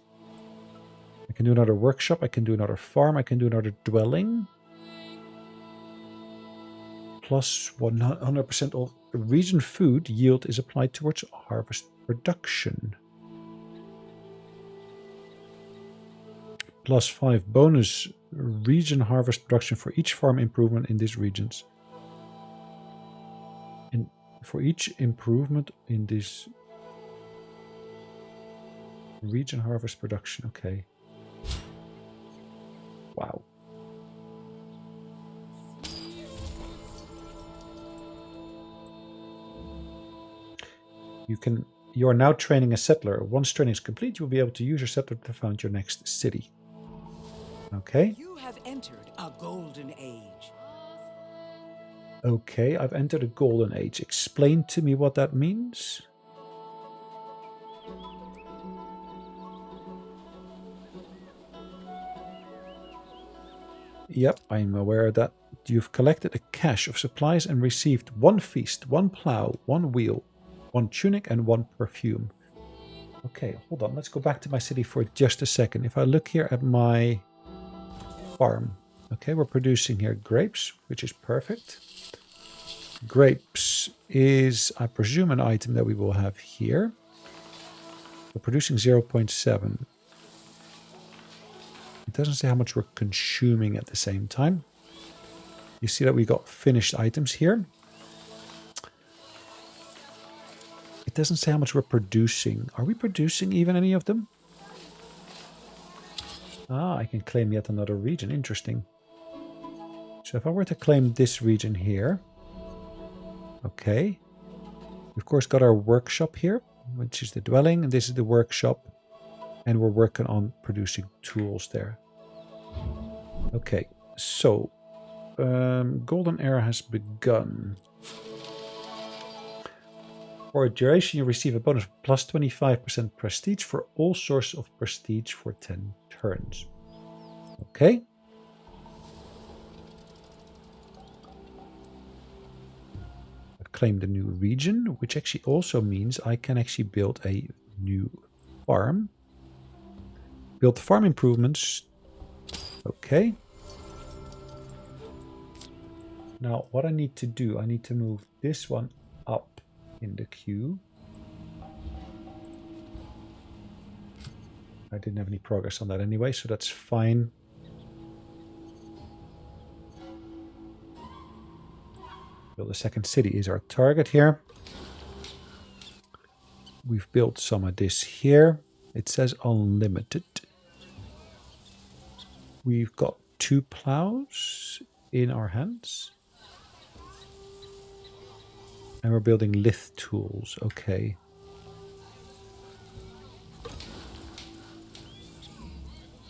A: I can do another workshop. I can do another farm. I can do another dwelling. Plus 100% of region food yield is applied towards harvest production. +5 bonus region harvest production for each farm improvement in these regions. And for each improvement in this region harvest production, okay. Wow. You are now training a settler. Once training is complete, you will be able to use your settler to found your next city. Okay.
B: You have entered a golden age.
A: Okay, I've entered a golden age. Explain to me what that means. Yep, I'm aware that you've collected a cache of supplies and received 1 feast, 1 plow, 1 wheel, 1 tunic, and 1 perfume. Okay, hold on. Let's go back to my city for just a second. If I look here at my farm, okay, we're producing here grapes, which is perfect. Grapes is, I presume, an item that we will have here. We're producing 0.7. It doesn't say how much we're consuming at the same time. You see that we got finished items here. It doesn't say how much we're producing. Are we producing even any of them? Ah, I can claim yet another region. Interesting. So if I were to claim this region here. Okay. We've of course got our workshop here, which is the dwelling, and this is the workshop. And we're working on producing tools there. Okay, so golden era has begun. For a duration, you receive a bonus of plus 25% prestige for all sources of prestige for 10 turns. Okay. I've claimed a new region, which actually also means I can actually build a new farm. Build farm improvements. Okay. Now, what I need to do, I need to move this one up in the queue. I didn't have any progress on that anyway, so that's fine. Build a second city is our target here. We've built some of this here. It says unlimited. We've got 2 plows in our hands. And we're building lithe tools. Okay.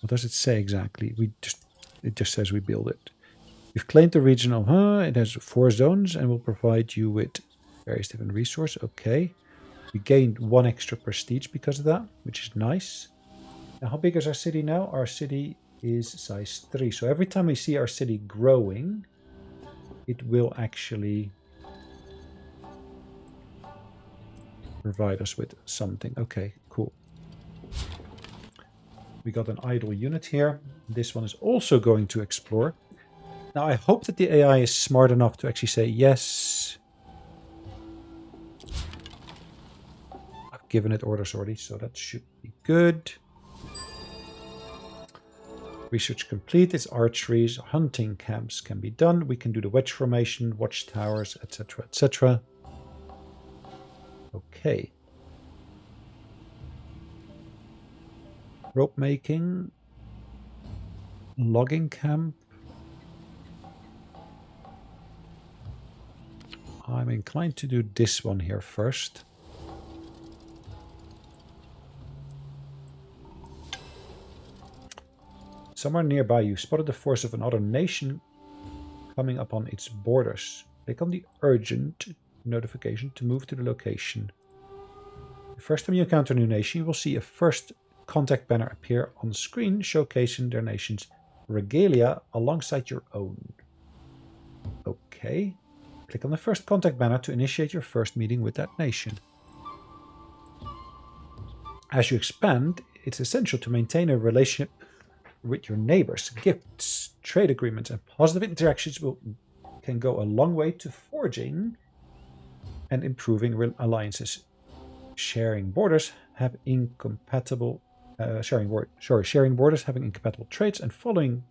A: What does it say exactly? It just says we build it. We've claimed the region of it has 4 zones and will provide you with various different resources. Okay. We gained 1 extra prestige because of that, which is nice. Now, how big is our city now? Our city is size 3. So every time we see our city growing, it will actually provide us with something. Okay, cool. We got an idle unit here. This one is also going to explore. Now, I hope that the AI is smart enough to actually say, yes. I've given it orders already, so that should be good. Research complete. It's archeries. Hunting camps can be done. We can do the wedge formation, watchtowers, etc., etc. Okay. Rope making. Logging camp. I'm inclined to do this one here first. Somewhere nearby you spotted the force of another nation coming upon its borders. Click on the urgent notification to move to the location. The first time you encounter a new nation, you will see a first contact banner appear on the screen showcasing their nation's regalia alongside your own. Okay. Click on the first contact banner to initiate your first meeting with that nation. As you expand, it's essential to maintain a relationship with your neighbors. Gifts, trade agreements, and positive interactions can go a long way to forging and improving alliances. Sharing borders have sharing borders, having incompatible traits, and following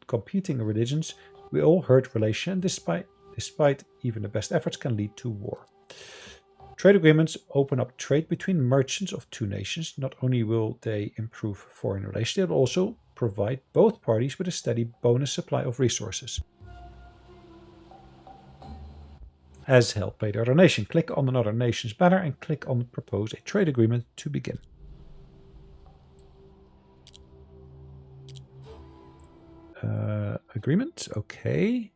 A: competing religions. We all hurt relation, despite even the best efforts, can lead to war. Trade agreements open up trade between merchants of two nations. Not only will they improve foreign relations, they will also provide both parties with a steady bonus supply of resources, as held by the other nation. Click on another nation's banner and click on Propose a Trade Agreement to begin. Agreement, okay.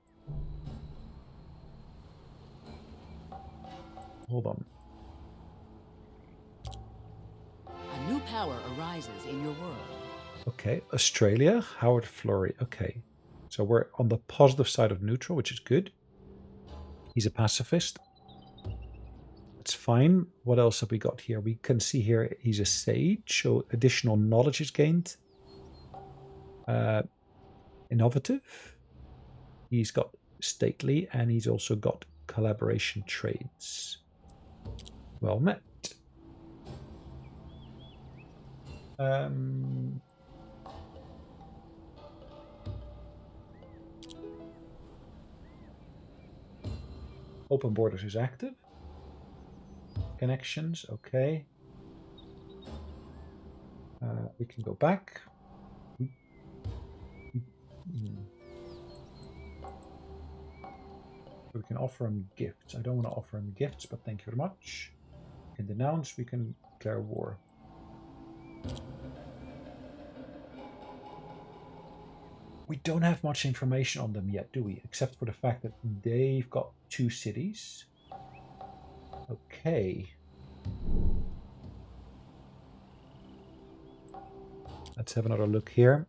A: Hold on.
B: A new power arises in your world.
A: Okay, Australia, Howard Florey. Okay, so we're on the positive side of neutral, which is good. He's a pacifist. That's fine. What else have we got here? We can see here he's a sage, so additional knowledge is gained. Innovative. He's got stately, and he's also got collaboration traits. Well met. Open borders is active. Connections, okay. We can go back. We can offer him gifts. I don't want to offer him gifts, but thank you very much. We can denounce, we can declare war. We don't have much information on them yet, do we? Except for the fact that they've got 2 cities. Okay. Let's have another look here.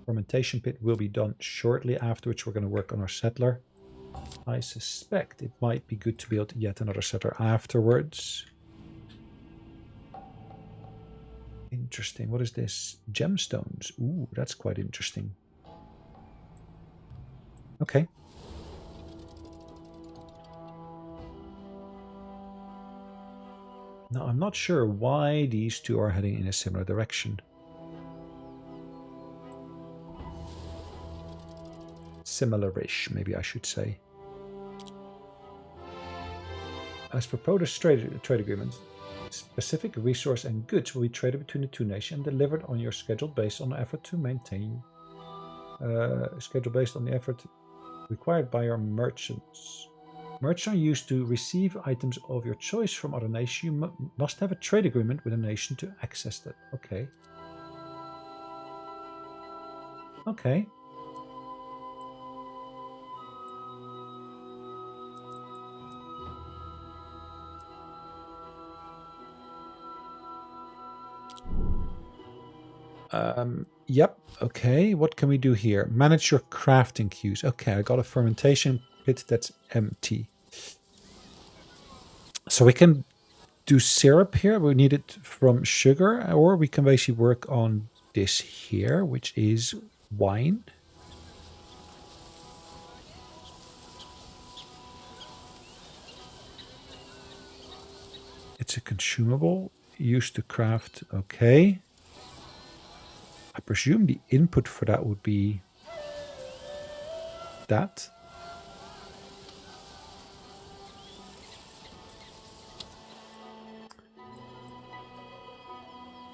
A: Fermentation pit will be done shortly, after which we're going to work on our settler. I suspect it might be good to build yet another settler afterwards. Interesting. What is this? Gemstones. Ooh, that's quite interesting. Okay. Now, I'm not sure why these two are heading in a similar direction. Similar-ish, maybe I should say. As proposed trade agreement, specific resource and goods will be traded between the two nations and delivered on your schedule based on the effort to maintain schedule based on the effort required by your merchants. Merchants are used to receive items of your choice from other nations. You must have a trade agreement with a nation to access that. Okay. Okay. Yep. Okay. What can we do here? Manage your crafting queues. Okay, I got a fermentation pit that's empty. So we can do syrup here. We need it from sugar, or we can basically work on this here, which is wine. It's a consumable used to craft. Okay. I presume the input for that would be that.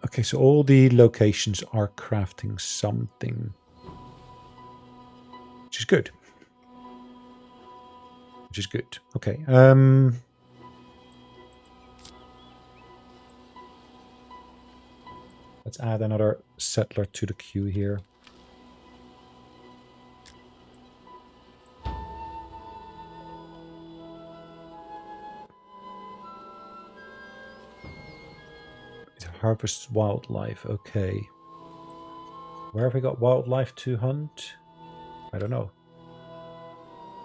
A: Okay, so all the locations are crafting something, which is good. Which is good. Okay. Let's add another settler to the queue here. It harvests wildlife. Okay. Where have we got wildlife to hunt? I don't know.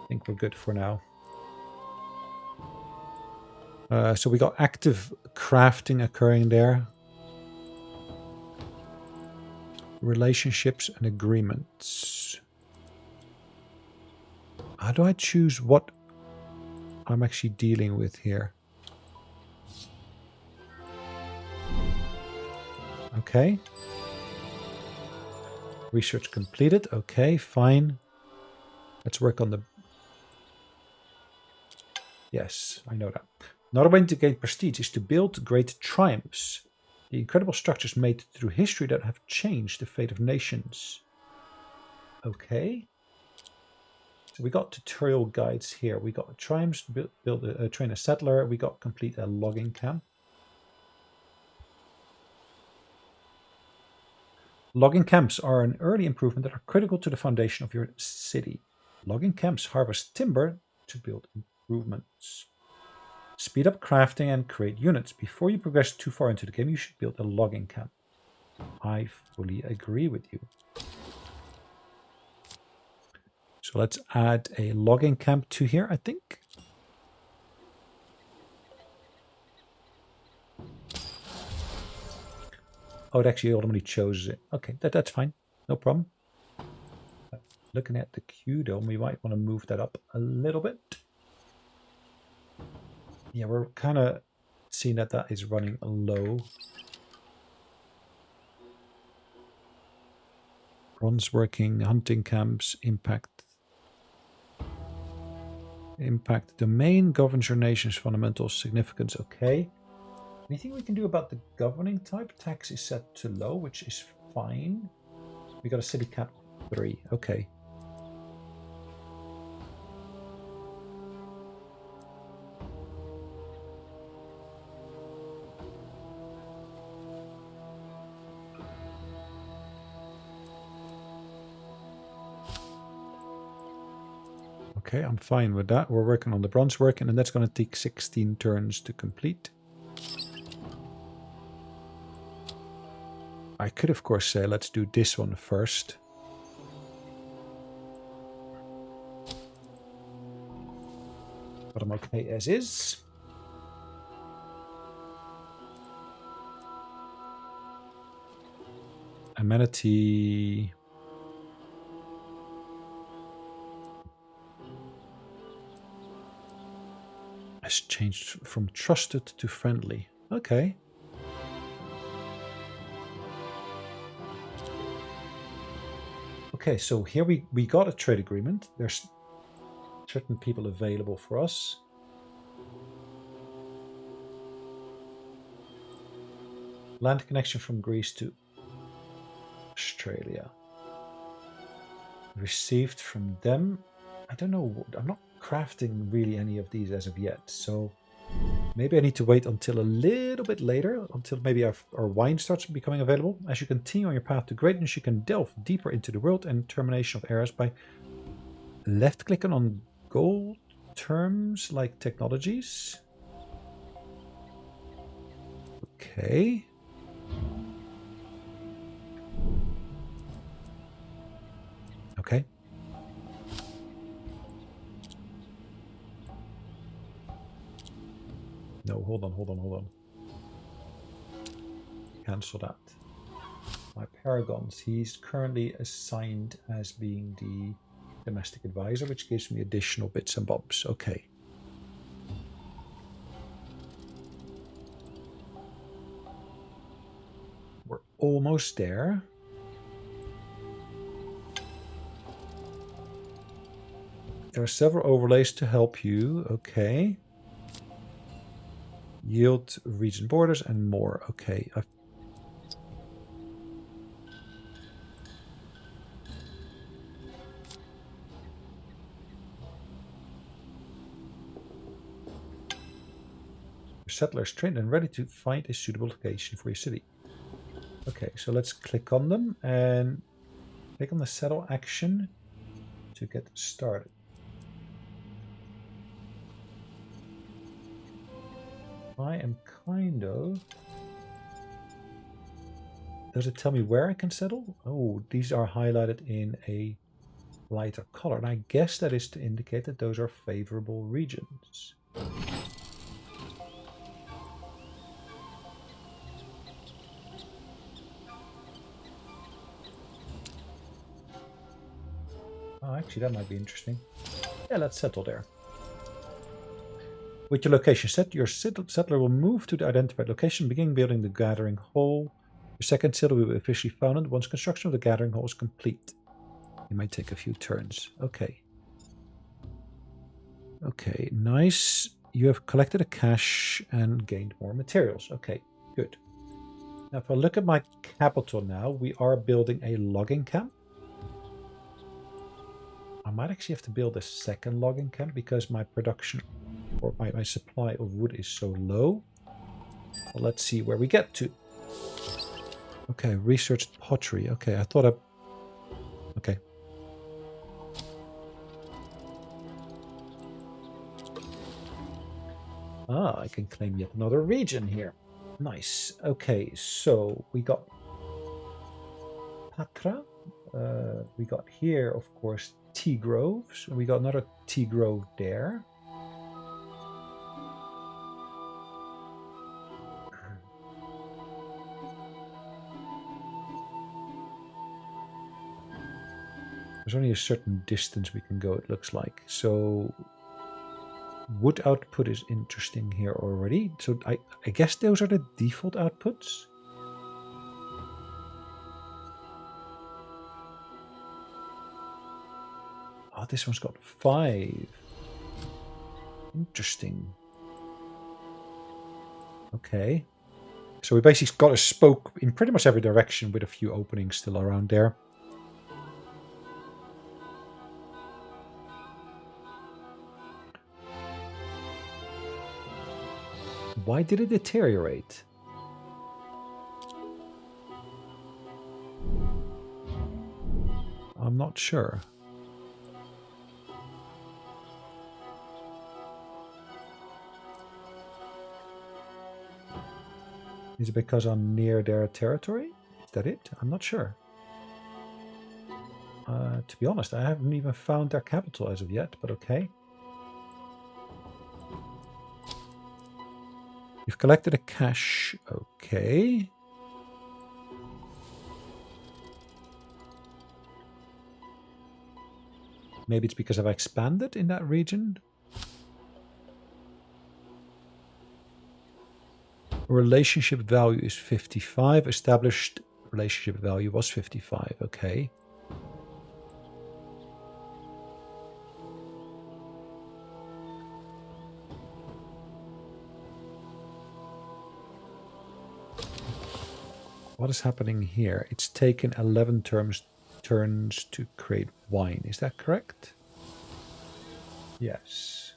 A: I think we're good for now. So we got active crafting occurring there. Relationships and agreements. How do I choose what I'm actually dealing with here? Okay. Research completed. Okay, fine. Let's work on the... Yes, I know that. Another way to gain prestige is to build great triumphs. The incredible structures made through history that have changed the fate of nations. Okay. So we got tutorial guides here. We got triumphs, train a settler. We got complete a logging camp. Logging camps are an early improvement that are critical to the foundation of your city. Logging camps harvest timber to build improvements. Speed up crafting and create units. Before you progress too far into the game, you should build a logging camp. I fully agree with you. So let's add a logging camp to here, I think. Oh, it actually automatically chose it. Okay, that's fine. No problem. Looking at the queue, though, we might want to move that up a little bit. Yeah, we're kind of seeing that that is running low. Bronze working, hunting camps, impact domain, governs your nation's fundamental significance. Okay. Anything we can do about the governing type? Tax is set to low, which is fine. We got a city cap 3. Okay. Okay, I'm fine with that. We're working on the bronze working, and that's going to take 16 turns to complete. I could, of course, say let's do this one first. But I'm okay as is. Amenity... has changed from trusted to friendly. Okay. Okay, so here we got a trade agreement. There's certain people available for us. Land connection from Greece to Australia. Received from them. I don't know. I'm not crafting really any of these as of yet, so maybe I need to wait until a little bit later, until maybe our wine starts becoming available. As you continue on your path to greatness, you can delve deeper into the world and termination of eras by left-clicking on gold terms like technologies. Okay. Okay. No, hold on. Cancel that. My paragons, he's currently assigned as being the domestic advisor, which gives me additional bits and bobs. Okay. We're almost there. There are several overlays to help you. Okay. Yield, region borders, and more. Okay. Your settlers trained and ready to find a suitable location for your city. Okay, so let's click on them and click on the settle action to get started. I am kind of... Does it tell me where I can settle? Oh, these are highlighted in a lighter color. And I guess that is to indicate that those are favorable regions. Oh, actually, that might be interesting. Yeah, let's settle there. With your location set, your settler will move to the identified location, begin building the gathering hall. The second citadel will be officially founded once construction of the gathering hall is complete. It might take a few turns. Okay. Okay, nice. You have collected a cache and gained more materials. Okay, good. Now, if I look at my capital now, we are building a logging camp. I might actually have to build a second logging camp because my production or my supply of wood is so low. Well, let's see where we get to. Okay, researched pottery. Okay, I thought okay. Ah, I can claim yet another region here. Nice. Okay, so we got Patra. We got here, of course, tea groves. We got another tea grove there. There's only a certain distance we can go, it looks like. So wood output is interesting here already. So I guess those are the default outputs. Oh, this one's got 5. Interesting. Okay. So we basically got a spoke in pretty much every direction with a few openings still around there. Why did it deteriorate? I'm not sure. Is it because I'm near their territory? Is that it? I'm not sure. To be honest, I haven't even found their capital as of yet, but okay. You've collected a cache. Okay. Maybe it's because I've expanded in that region. Relationship value is 55. Established relationship value was 55. Okay. What is happening here? It's taken 11 turns to create wine. Is that correct? Yes.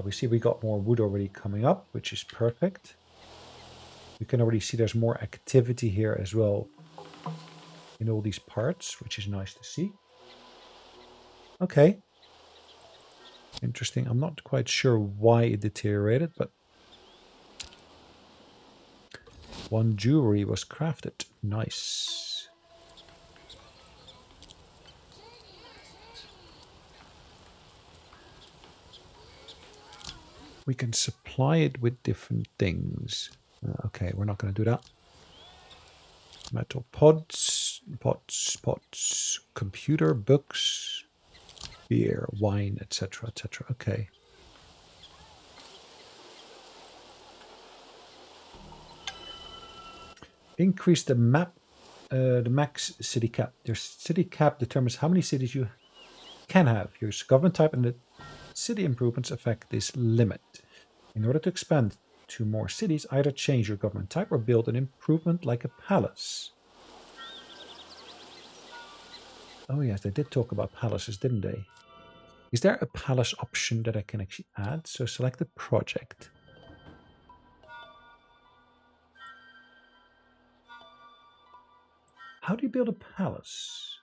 A: We see we got more wood already coming up, which is perfect. We can already see there's more activity here as well in all these parts, which is nice to see. Okay. Interesting. I'm not quite sure why it deteriorated, but 1 jewelry was crafted. Nice. We can supply it with different things. Okay, we're not going to do that. Metal pots, computer, books, beer, wine, etc., etc. Okay. Increase the max city cap. Your city cap determines how many cities you can have. Your government type and the city improvements affect this limit. In order to expand to more cities, either change your government type or build an improvement like a palace. Oh yes, they did talk about palaces, didn't they? Is there a palace option that I can actually add? So select the project. How do you build a palace?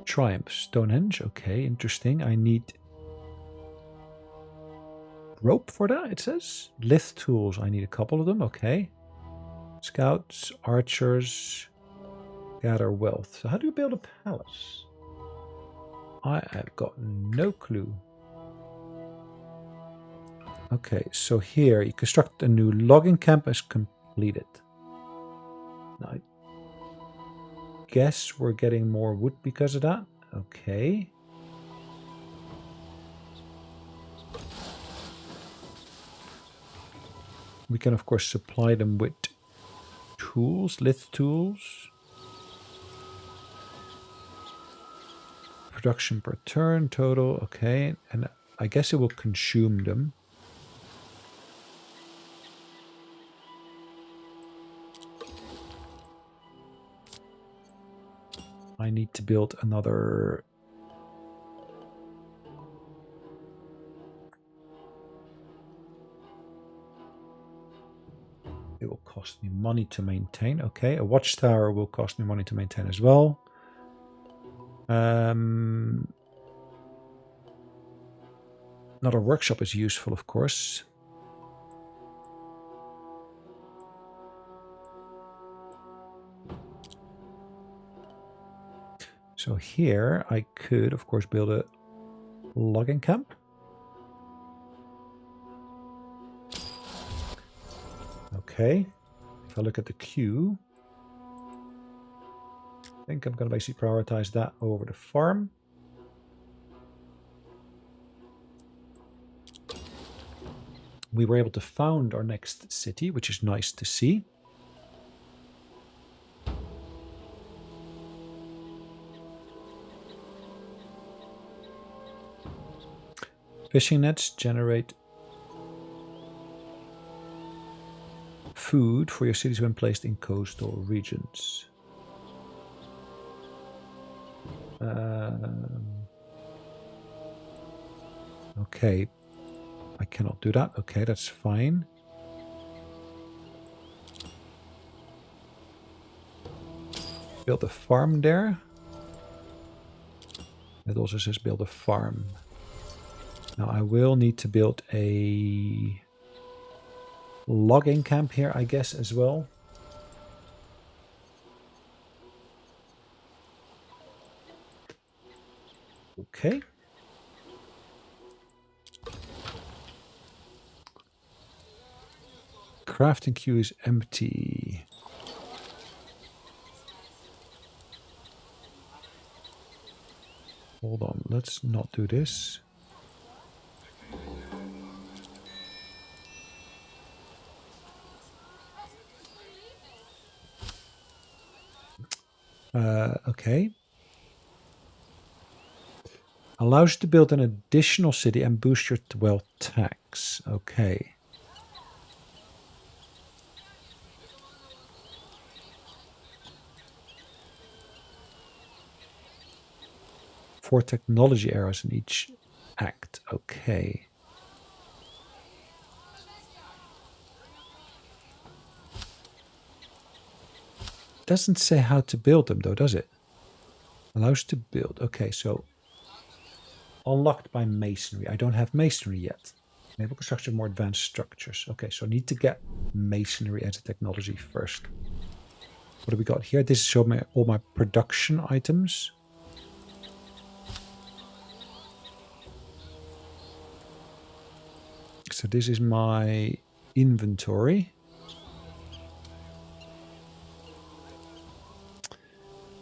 A: Triumph, Stonehenge. Okay, interesting. I need rope for that, it says. Lith tools. I need a couple of them. Okay. Scouts, archers, gather wealth. So how do you build a palace? I have got no clue. Okay, so here you construct a new logging camp as completed. Now, guess we're getting more wood because of that. Okay. We can, of course, supply them with tools, lithe tools. Production per turn, total, okay. And I guess it will consume them. I need to build another... It will cost me money to maintain. Okay, a watchtower will cost me money to maintain as well. Another workshop is useful, of course. So here I could, of course, build a logging camp. Okay. If I look at the queue, I think I'm going to basically prioritize that over the farm. We were able to found our next city, which is nice to see. Fishing nets generate food for your cities when placed in coastal regions. Okay, I cannot do that. Okay, that's fine. Build a farm there. It also says build a farm. Now I will need to build a logging camp here, I guess, as well. Okay. Crafting queue is empty. Hold on, let's not do this. Okay. Allows you to build an additional city and boost your wealth tax. Okay. Four technology eras in each act. Okay. Doesn't say how to build them though, does it? Allows to build. Okay, so unlocked by masonry. I don't have masonry yet. Enable construction of more advanced structures. Okay, so I need to get masonry as a technology first. What do we got here? This is show me all my production items. So this is my inventory.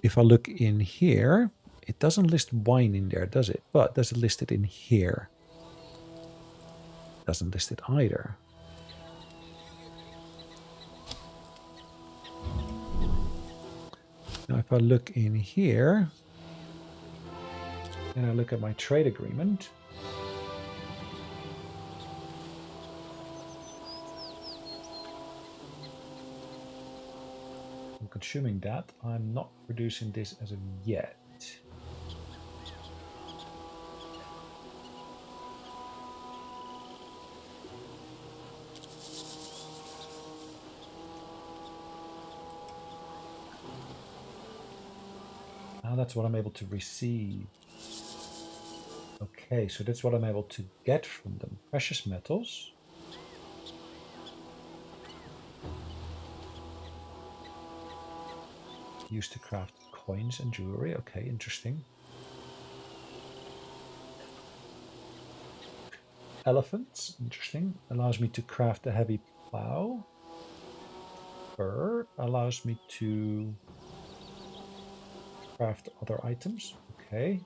A: If I look in here, it doesn't list wine in there, does it? But does it list it in here? Doesn't list it either. Now if I look in here, and I look at my trade agreement, I'm consuming that. I'm not producing this as of yet. Now that's what I'm able to receive. Okay, so that's what I'm able to get from them. Precious metals. Used to craft coins and jewelry. Okay, interesting. Elephants. Interesting. Allows me to craft a heavy plow. Fur allows me to Craft other items. Okay.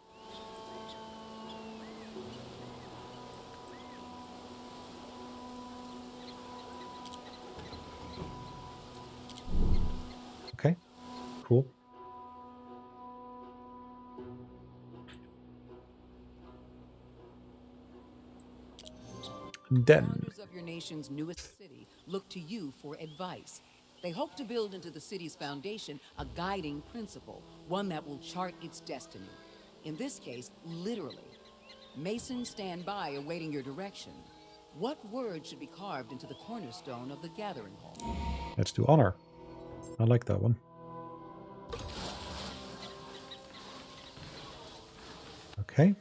A: Okay, cool. Then
B: Founders of your nation's newest city look to you for advice. They hope to build into the city's foundation a guiding principle, one that will chart its destiny. In this case, literally. Masons stand by awaiting your direction. What word should be carved into the cornerstone of the gathering hall?
A: let's do honor. I like that one. Okay.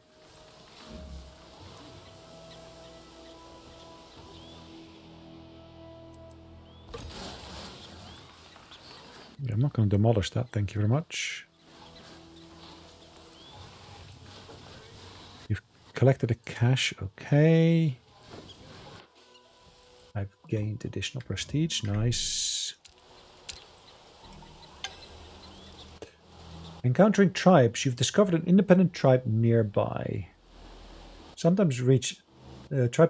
A: Yeah, I'm not going to demolish that. Thank you very much. You've collected a cache. Okay. I've gained additional prestige. Nice. Encountering tribes. You've discovered an independent tribe nearby. Tribes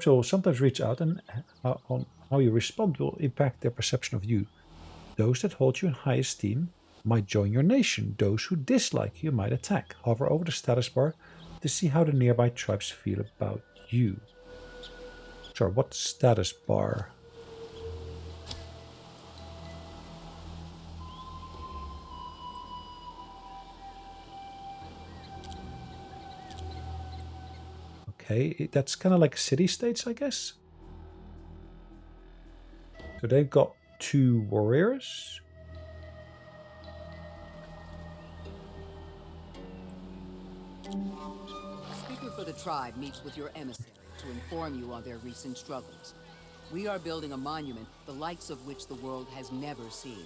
A: will sometimes reach out, and on how you respond will impact their perception of you. Those that hold you in high esteem might join your nation. Those who dislike you might attack. Hover over the status bar to see how the nearby tribes feel about you. Sure, what status bar? Okay, that's kind of like city-states, I guess. So they've got 2 warriors.
B: Speaker for the tribe meets with your emissary to inform you on their recent struggles. We are building a monument the likes of which the world has never seen.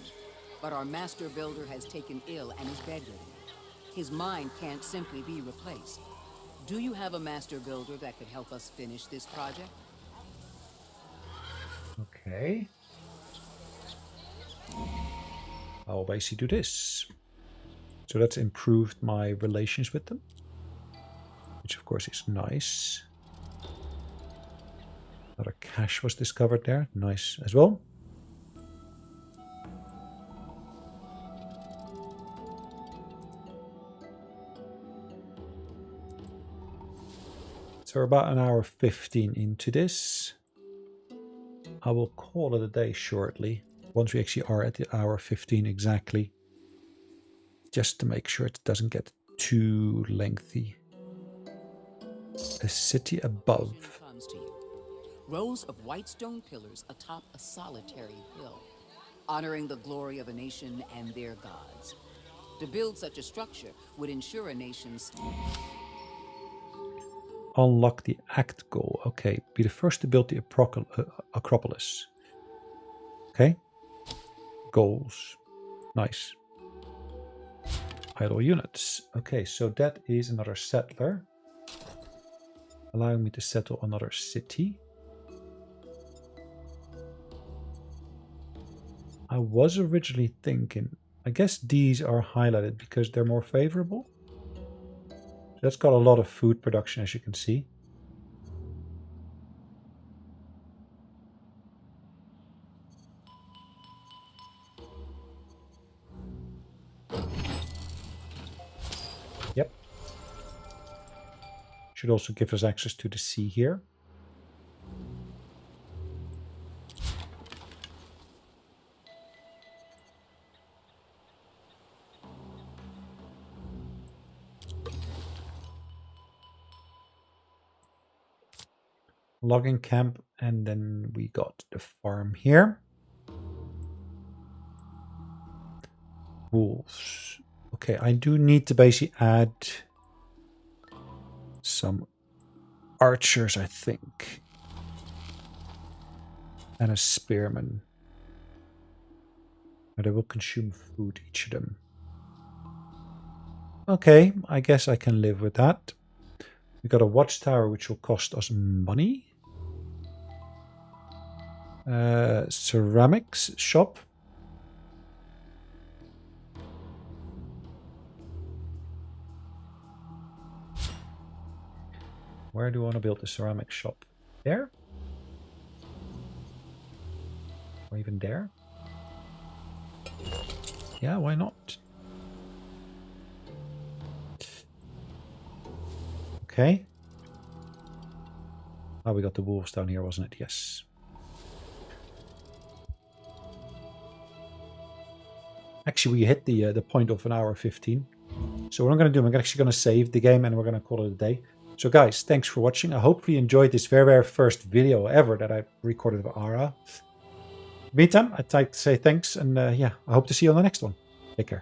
B: But our master builder has taken ill and is bedridden. His mind can't simply be replaced. Do you have a master builder that could help us finish this project?
A: Okay. I'll basically do this. So that's improved my relations with them, which of course is nice. Another cache was discovered there. Nice as well. So we're about an hour 15 into this. I will call it a day shortly, once we actually are at the hour 15 exactly, just to make sure it doesn't get too lengthy. A city above.
B: Comes to you. Rows of white stone pillars atop a solitary hill, honoring the glory of a nation and their gods. To build such a structure would ensure a nation's...
A: Unlock the act goal. Okay, be the first to build the Acropolis. Okay. Goals. Nice. Idle units. Okay, so that is another settler. Allowing me to settle another city. I was originally thinking, I guess these are highlighted because they're more favorable. That's got a lot of food production, as you can see. Yep. Should also give us access to the sea here. Logging camp, and then we got the farm here. Wolves. Okay, I do need to basically add some archers, I think. And a spearman. But they will consume food, each of them. Okay, I guess I can live with that. We got a watchtower, which will cost us money. Ceramics shop. Where do I want to build the ceramic shop? There? Or even there? Yeah, why not? Okay. Oh, we got the wolves down here, wasn't it? Yes. Actually, we hit the point of 1 hour 15. So what I'm going to do, I'm actually going to save the game and we're going to call it a day. So guys, thanks for watching. I hope you enjoyed this very, very first video ever that I recorded of ARA. Meantime, I'd like to say thanks and yeah, I hope to see you on the next one. Take care.